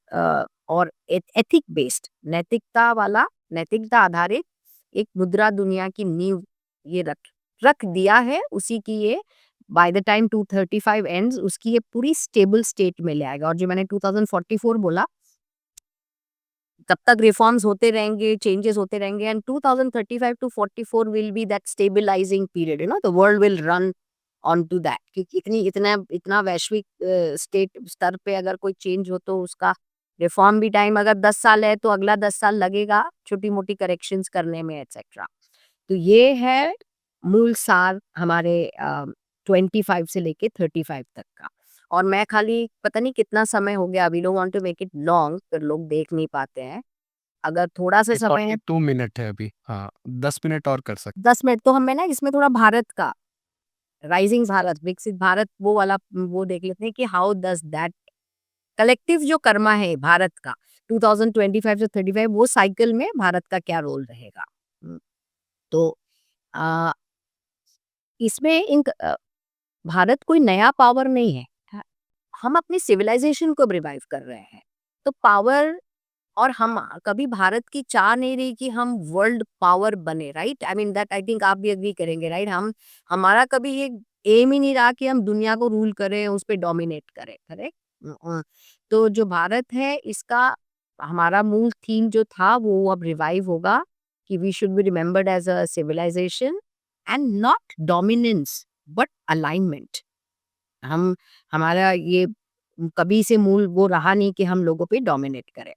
और एथिक बेस्ड, नैतिकता आधारित एक मुद्रा दुनिया की नींव ये रख रख दिया है। उसी की ये बाय द टाइम 235 एंड्स, उसकी ये पूरी स्टेबल स्टेट में ले आएगा। और जो मैंने 2044 बोला, तब तक रिफॉर्म्स होते रहेंगे, चेंजेस होते रहेंगे, and 2035 to 44 will be that stabilising period, the world will run on to that, क्योंकि इतना इतना वैश्विक स्टेट स्तर पे अगर कोई चेंज हो तो उसका रिफॉर्म भी टाइम, अगर 10 साल है तो अगला 10 साल लगेगा छोटी मोटी करेक्शंस करने में, एक्सेट्रा। तो ये है मूल सार हमारे 25 से लेके 35 तक का। और मैं खाली, पता नहीं कितना समय हो गया, we don't want to make it long, फिर लोग देख नहीं पाते हैं। अगर थोड़ा सा ये समय है, 42 मिनट है अभी, हाँ 10 मिनट और कर सकते। 10 मिनट, तो हमें ना इसमें थोड़ा भारत का, राइजिंग भारत, विकसित भारत, वो वाला वो देख लेते हैं कि हाउ डज दैट कलेक्टिव जो कर्मा है भारत का 2025 से 35, वो साइकिल में भारत का क्या रोल रहेगा। तो आ, इसमें भारत कोई नया पावर नहीं है, हम अपनी सिविलाइजेशन को रिवाइव कर रहे हैं। तो पावर, और हम कभी भारत की चाह नहीं रही कि हम वर्ल्ड पावर बने, right? I mean that, I think आप भी एग्री करेंगे, राइट? हम, हमारा कभी ये एम ही नहीं रहा कि हम दुनिया को रूल करें, उस पर डोमिनेट करें, करेक्ट? तो जो भारत है, इसका हमारा मूल थीम जो था वो अब रिवाइव होगा कि we should be remembered as a civilisation and not dominance but alignment. हम, हमारा ये कभी से मूल वो रहा नहीं कि हम लोगों पे डोमिनेट करें।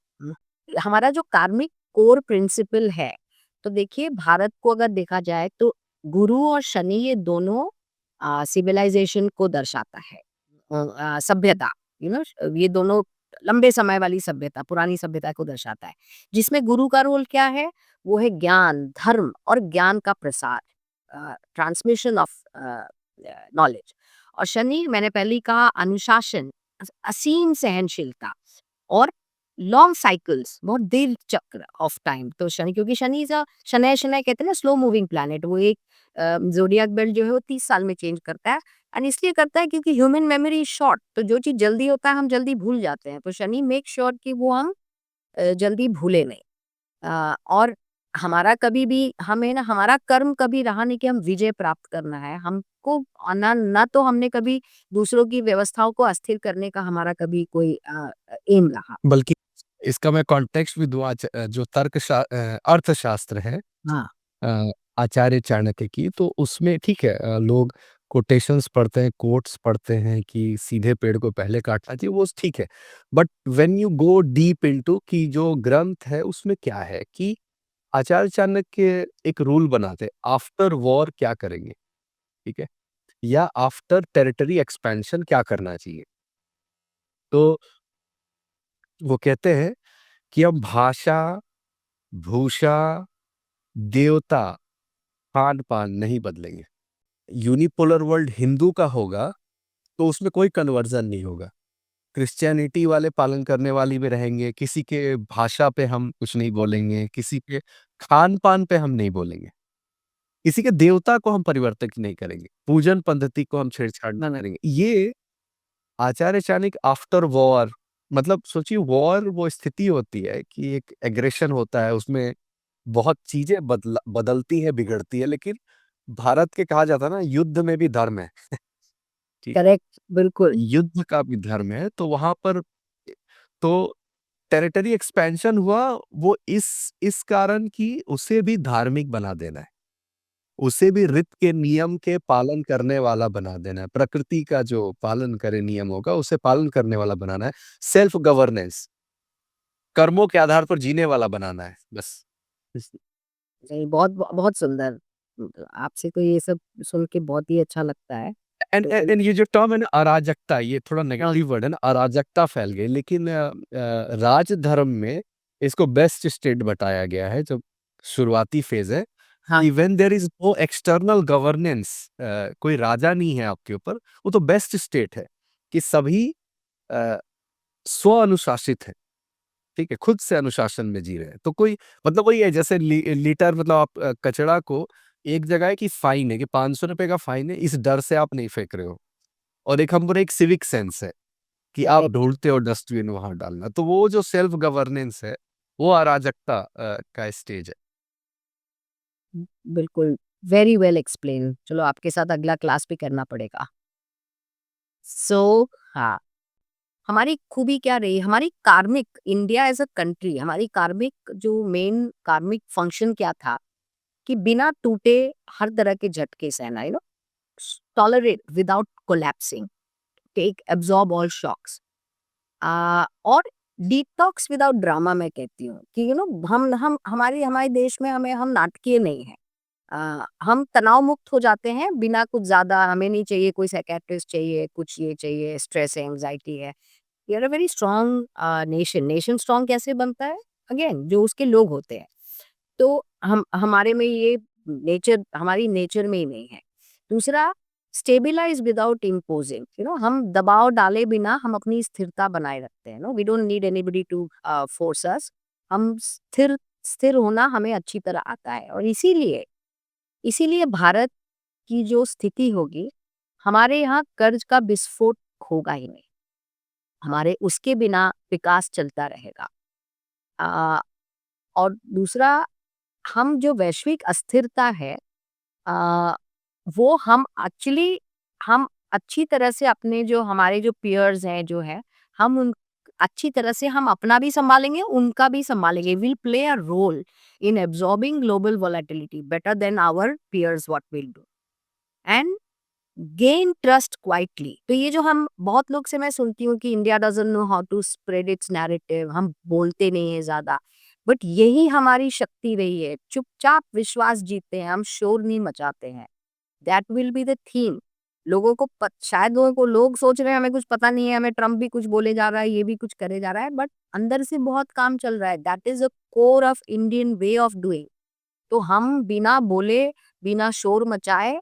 हमारा जो कार्मिक कोर प्रिंसिपल है, तो देखिए भारत को अगर देखा जाए तो गुरु और शनि ये दोनों सिविलाइजेशन को दर्शाता है, सभ्यता, ये दोनों लंबे समय वाली सभ्यता, पुरानी सभ्यता को दर्शाता है, जिसमें गुरु का रोल क्या है? वो है ज्ञान, धर्म और ज्ञान का प्रसार, ट्रांसमिशन ऑफ नॉलेज। और शनि, मैंने पहले ही कहा, अनुशासन, असीम सहनशीलता और लॉन्ग साइकिल्स, बहुत दीर्घ चक्र ऑफ टाइम। तो शनि, क्योंकि शनि इज अ, शनय शनय कहते हैं ना, स्लो मूविंग प्लैनेट, वो एक जोडियाक बेल्ट जो है वो 30 साल में चेंज करता है, एंड इसलिए करता है क्योंकि ह्यूमन मेमोरी इज शॉर्ट, तो जो चीज जल्दी होता है हम जल्दी भूल जाते हैं, तो शनि मेक श्योर कि वो हम जल्दी भूले नहीं। और हमारा कभी भी, हमें ना, हमारा कर्म कभी रहा नहीं कि हम विजय प्राप्त करना है हमको, ना ना, तो हमने कभी दूसरों की व्यवस्थाओं को अस्थिर करने का हमारा कभी कोई एम रहा। बल्कि इसका मैं कॉन्टेक्स्ट भी दूँ, जो अर्थशास्त्र है, हाँ, अ, आचार्य चाणक्य की, तो उसमें ठीक है, लोग कोटेशंस पढ़ते हैं, कोट्स पढ़ते हैं कि सीधे पेड़ को पहले काटना चाहिए, वो ठीक है। But when you go deep into कि जो ग्रंथ है उसमें क्या है कि आचार्य चाणक्य एक रूल बनाते हैं, आफ्टर वॉर क्या करेंगे, ठीक है? या आफ्टर टेरिटरी एक्सपेंशन क्या करना चाहिए? तो वो कहते हैं कि हम भाषा, भूषा, देवता, खान-पान नहीं बदलेंगे। यूनिपोलर वर्ल्ड हिंदू का होगा, तो उसमें कोई कन्वर्जन नहीं होगा। क्रिश्चियनिटी वाले पालन करने वाली भी रहेंगे, किसी के भाषा पे हम कुछ नहीं बोलेंगे, किसी के खान-पान पे हम नहीं बोलेंगे, किसी के देवता को हम परिवर्तित नहीं करेंगे, पूजन पद्धति को हम छेड़छाड़ नहीं करेंगे। ये आचार्य चाणक्य आफ्टर वॉर, मतलब सोचिए, वॉर वो स्थिति होती है कि एक एग्रेशन होता है, उसमें बहुत चीजें बदलती हैं, बिगड़ती है, लेकिन भारत के कहा जाता है ना, युद्ध में भी धर्म है। ठीक, करेक्ट, बिल्कुल। युद्ध का भी धर्म है, तो वहां पर तो टेरिटरी एक्सपेंशन हुआ, वो इस कारण कि उसे भी धार्मिक बना देना है, उसे भी ऋत के नियम के पालन करने वाला बना देना है, प्रकृति का जो पालन करे नियम होगा उसे पालन करने वाला बनाना है, सेल्फ गवर्नेंस, कर्मों के आधार पर जीने वाला बनाना है, बस। नहीं, बहुत बहुत सुंदर। आपसे तो ये सब सुन के बहुत ही अच्छा लगता है। एंड तो एंड ये जो टर्म है ना, अराजकता, ये थोड़ा नेगेटिव वर्ड है ना, अराजकता फैल गई, लेकिन राजधर्म में इसको बेस्ट स्टेट बताया गया है, जब शुरुआती फेज है हाँ, कि when there is no external governance, कोई राजा नहीं है आपके ऊपर, वो तो बेस्ट स्टेट है कि सभी अ, स्व अनुशासित है, ठीक है, खुद से अनुशासन में जी रहे हैं, तो कोई, मतलब वही है जैसे लीटर, मतलब आप कचरा को एक जगह है कि फाइन है, कि 500 रुपए का फाइन है, इस डर से आप नहीं फेंक रहे हो, और एक हम पर एक सिविक सेंस है कि आप करेक्ट, ढूंढते हो डस्टबिन वहां डालना, तो वो जो सेल्फ गवर्नेंस है, वो अराजकता का स्टेज है। बिल्कुल, वेरी वेल एक्सप्लेन। चलो, आपके साथ अगला क्लास भी करना पड़ेगा। सो हाँ, हमारी खूबी क्या रही, हमारी कार्मिक, इंडिया एज़ अ कंट्री, हमारी कार्मिक जो मेन कार्मिक फंक्शन क्या था कि बिना टूटे हर तरह के झटके सहना, tolerate without collapsing, take absorb all shocks, और डिटॉक्स विदाउट ड्रामा। मैं कहती हूँ कि हम हमारी हमारे देश में हम नाटकीय नहीं है। हम तनाव मुक्त हो जाते हैं बिना कुछ ज्यादा, हमें नहीं चाहिए कोई साइकियाट्रिस्ट चाहिए, कुछ ये चाहिए, स्ट्रेस है, एंजाइटी है। We are a very strong nation. Nation strong कैसे बनता है? अगेन जो उसके लोग होते हैं। तो हम हमारे में ये नेचर, हमारी नेचर में ही नहीं है। दूसरा, स्टेबिलाइज विदाउट इम्पोजिंग, हम दबाव डाले बिना हम अपनी स्थिरता बनाए रखते हैं। No, we don't need anybody to force us. हम स्थिर स्थिर होना हमें अच्छी तरह आता है, और इसीलिए इसीलिए भारत की जो स्थिति होगी, हमारे यहाँ कर्ज का विस्फोट होगा ही नहीं। हमारे उसके बिना विकास चलता रहेगा। अ, और दूसरा, हम जो वैश्विक अस्थिरता है, अ, वो हम अच्छी तरह से अपने जो हमारे जो पीयर्स हैं जो है, हम उन अच्छी तरह से हम अपना भी सँभालेंगे, उनका भी सँभालेंगे। Will play a role in absorbing global volatility better than our peers what will do, and gain trust quietly. तो ये जो हम बहुत लोग से मैं सुनती हूँ कि India doesn't know how to spread its narrative, हम बोलते नहीं है ज्यादा, बट यही हमारी शक्ति रही है। चुपचाप विश्वास जीतते हैं, हम शोर नहीं मचाते हैं। That will be the theme. शायद लोगों को, लोग सोच रहे हैं हमें कुछ पता नहीं है, हमें ट्रम्प भी कुछ बोले जा रहा है, ये भी कुछ करे जा रहा है, बट अंदर से बहुत काम चल रहा है। That is a core of Indian way of doing. तो हम बिना बोले, बिना शोर मचाए,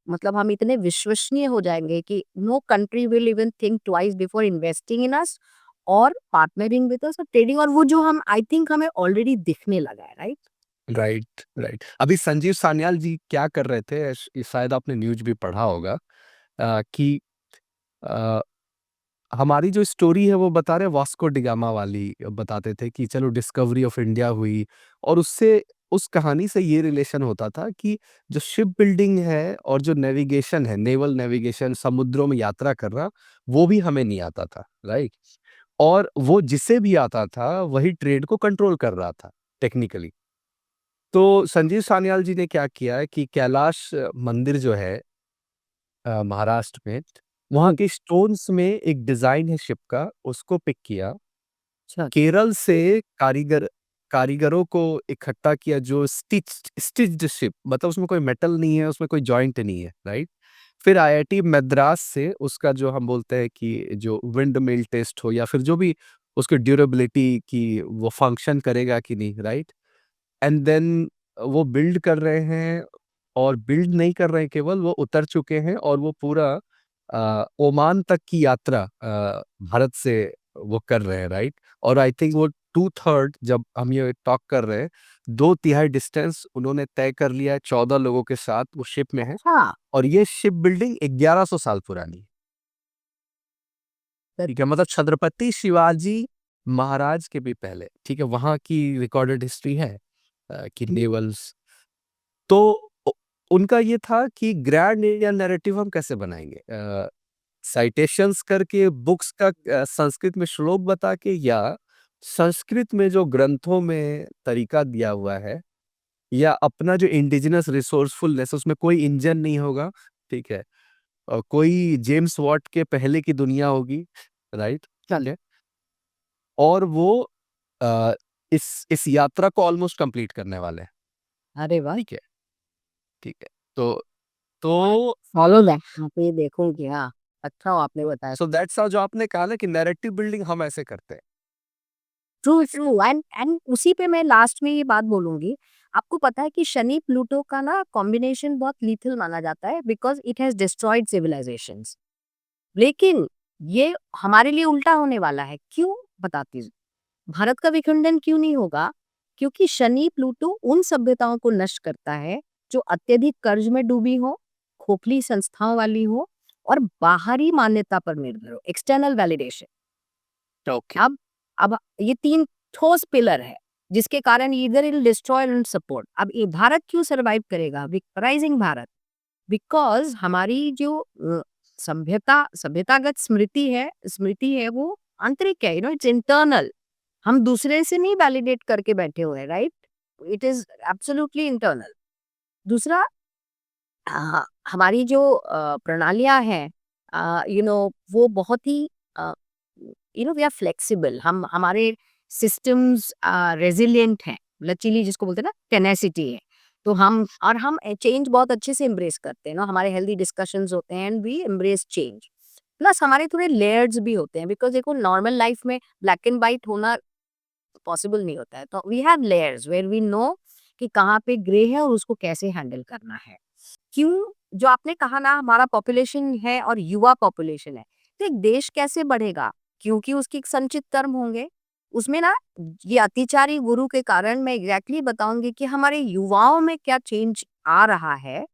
मतलब हम इतने विश्वसनीय हो जाएंगे कि no country will even think twice before investing in us और पार्टनरिंग विद अस और ट्रेडिंग। और वो जो हम, आई थिंक हमें ऑलरेडी दिखने लगा है, राइट? Right, right. अभी संजीव सान्याल जी क्या कर रहे थे, शायद आपने न्यूज़ भी पढ़ा होगा, कि अ, हमारी जो स्टोरी है वो बता रहे वास्को डिगामा वाली बताते थे कि चलो डिस्कवरी ऑफ इंडिया हुई, और उससे उस कहानी से ये रिलेशन होता था कि जो शिप बिल्डिंग है और जो नेविगेशन है, नेवल नेविगेशन, समुद्रों में यात्रा करना, वो भी हमें नहीं आता था, राइट? और वो जिसे भी आता था वही ट्रेड को कंट्रोल कर रहा था टेक्निकली। तो संजीव सान्याल जी ने क्या किया है कि कैलाश मंदिर जो है महाराष्ट्र में, वहाँ हम्म, के स्टोन्स में एक डिज़ाइन है शिप का, उसको पिक किया। अच्छा, अच्छा। केरल से कारीगरों को इकट्ठा किया, जो स्टिच्ड शिप, मतलब उसमें कोई मेटल नहीं है, उसमें कोई जॉइंट नहीं है, राइट? फिर आईआईटी मद्रास से उसका जो हम बोलते हैं कि जो विंड मिल टेस्ट हो या फिर जो भी उसकी ड्यूरेबिलिटी की वो फंक्शन करेगा कि नहीं, राइट? एंड देन वो बिल्ड कर रहे हैं, और बिल्ड नहीं कर रहे हैं केवल, वो उतर चुके हैं, और वो पूरा ओमान तक की यात्रा भारत से वो कर रहे हैं, राइट? और आई थिंक वो 2/3, जब हम ये टॉक कर रहे हैं, 2/3 डिस्टेंस उन्होंने तय कर लिया है 14 लोगों के साथ, वो शिप में है। अच्छा। और ये शिप बिल्डिंग 1100 साल पुरानी है, ठीक है? मतलब छत्रपति शिवाजी महाराज के भी पहले, ठीक है? वहाँ की रिकॉर्डेड हिस्ट्री है कि नेवल्स, तो उ उनका ये था कि ग्रैंड इंडियन नैरेटिव हम कैसे बनाएँगे? साइटेशंस करके, बुक्स का संस्कृत में श्लोक बता के, या संस्कृत में जो ग्रंथों में तरीका दिया हुआ है, या अपना जो इंडिजिनस रिसोर्सफुलनेस, उसमें कोई इंजन नहीं होगा, ठीक है? कोई जेम्स वॉट के पहले की दुनिया होगी, राइट? चल, और वो अ, इस यात्रा को ऑलमोस्ट कंप्लीट करने वाले हैं, अरे वाह। ठीक है? ठीक है। तो फॉलो दैट, हाँ, तो ये देखूंगी। हाँ, अच्छा हो आपने बताया। सो दैट्स हाउ, जो आपने कहा ना कि नैरेटिव बिल्डिंग हम ऐसे करते हैं। True, true. एंड उसी पे मैं लास्ट में ये बात बोलूंगी। आपको पता है कि शनि प्लूटो का ना कॉम्बिनेशन बहुत लीथल माना जाता है, because it has destroyed civilisations. लेकिन ये हमारे लिए उल्टा होने वाला है। क्यों? बताती हूँ। भारत का विखंडन क्यों नहीं होगा? क्योंकि शनि प्लूटो उन सभ्यताओं को नष्ट करता है जो अत्यधिक कर्ज में डूबी हो, खोखली संस्थाओं वाली हो और बाहरी मान्यता पर निर्भर हो, एक्सटर्नल वैलिडेशन। ओके। अब ये 3 ठोस पिलर है, जिसके कारण either it will destroy and support. अब ये भारत क्यों सर्वाइव करेगा? राइजिंग भारत, बिकॉज़ हमारी जो सभ्यतागत स्मृति है वो आंतरिक है, इट्स इंटरनल। हम दूसरे से नहीं वैलिडेट करके बैठे हुए हैं, right? It is absolutely internal. दूसरा, हमारी जो प्रणालियाँ हैं, वो बहुत ही अ, वी आर फ्लेक्सिबल। हम हमारे सिस्टम्स रेज़िलिएंट हैं, लचीली जिसको बोलते हैं ना, टेनेसिटी है। तो हम चेंज बहुत अच्छे से एम्ब्रेस करते हैं ना, हमारे हेल्दी डिस्कशंस होते हैं and we embrace change. Plus हमारे थोड़े लेयर्स भी होते हैं, बिकॉज़ देखो नॉर्मल लाइफ में ब्लैक एंड व्हाइट होना पॉसिबल नहीं होता है। तो we have layers where we know कि कहाँ पे ग्रे है और उसको कैसे हैंडल करना है। क्यों? जो आपने कहा ना, हमारा पॉपुलेशन है और युवा पॉपुलेशन है, तो एक देश कैसे बढ़ेगा? क्योंकि उसके एक संचित कर्म होंगे। उसमें ना, ये अतिचारी गुरु के कारण मैं एग्जैक्टली बताऊंगी कि हमारे युवाओं में क्या चेंज आ रहा है,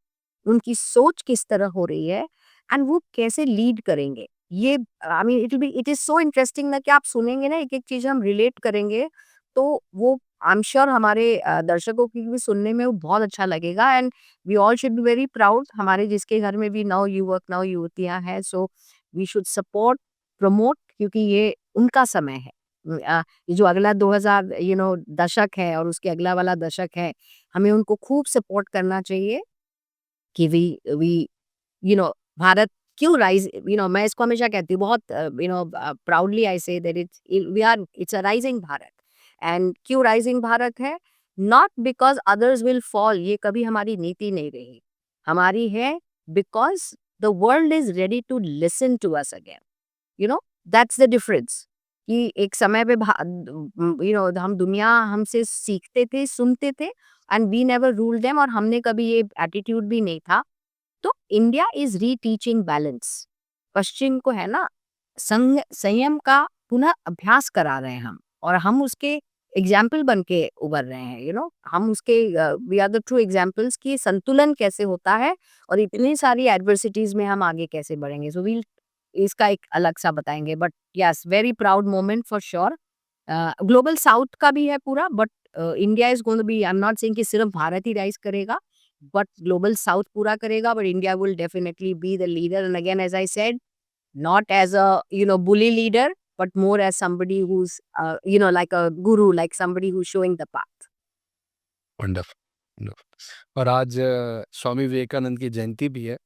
उनकी सोच किस तरह हो रही है एंड वो कैसे लीड करेंगे। ये आई mean it is so interesting ना, कि आप सुनेंगे ना, एक एक चीज हम रिलेट करेंगे, तो वो आई एम श्योर हमारे दर्शकों की भी सुनने में वो बहुत अच्छा लगेगा। And we all should be very proud, हमारे जिसके घर में भी नव युवक नव युवतियां हैं, so we should support, promote, क्योंकि ये उनका समय है। ये जो अगला 2000 दशक है और उसके अगला वाला दशक है, हमें उनको खूब सपोर्ट करना चाहिए कि वी भारत क्यों राइज, मैं इसको हमेशा कहती हूँ बहुत, proudly I say that it's a rising Bharat. And क्यों राइजिंग भारत है? Not because others will fall, ये कभी हमारी नीति नहीं रही। हमारी है because the world is ready to listen to us again. That's the difference. कि एक समय पे हम दुनिया हमसे सीखते थे, सुनते थे, and we never rule them, और हमने कभी ये एटीट्यूड भी नहीं था। तो इंडिया इज रीटीचिंग बैलेंस। पश्चिम को है ना, संयम का पुनः अभ्यास करा रहे हैं हम, और हम उसके एग्जाम्पल बन के उभर रहे हैं। हम उसके we are the true examples कि संतुलन कैसे होता है, और इतनी सारी एडवर्सिटीज में हम आगे कैसे बढ़ेंगे। सो वील इसका एक अलग सा बताएंगे, but yes, very proud moment for sure. Global south का भी है पूरा, but India is going to be, I am not saying कि सिर्फ भारत ही राइज करेगा, बट ग्लोबल साउथ पूरा करेगा, but India will definitely be the leader. And again as I said, not as a bully leader, but more as somebody who's like a guru, like somebody who's showing the path. Wonderful, wonderful. और आज स्वामी विवेकानंद की जयंती भी है,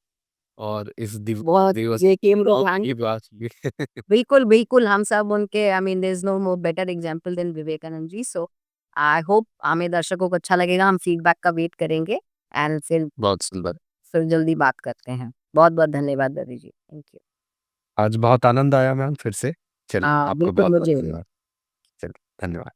और इस बहुत दिवस ये केम की रोहान, बात हुई। बिल्कुल बिल्कुल, हम सब उनके, I mean there is no more better example than Vivekananda ji. So I hope हमें दर्शकों को अच्छा लगेगा, हम फीडबैक का वेट करेंगे, एंड बहुत सुंदर। फिर जल्दी बात करते हैं। बहुत बहुत धन्यवाद दरी जी, थैंक यू। आज बहुत आनंद आया मैम फिर से। चलिए, आपको बिल्कुल बहुत-बहुत मुझे धन्यवाद। चलिए, धन्यवाद।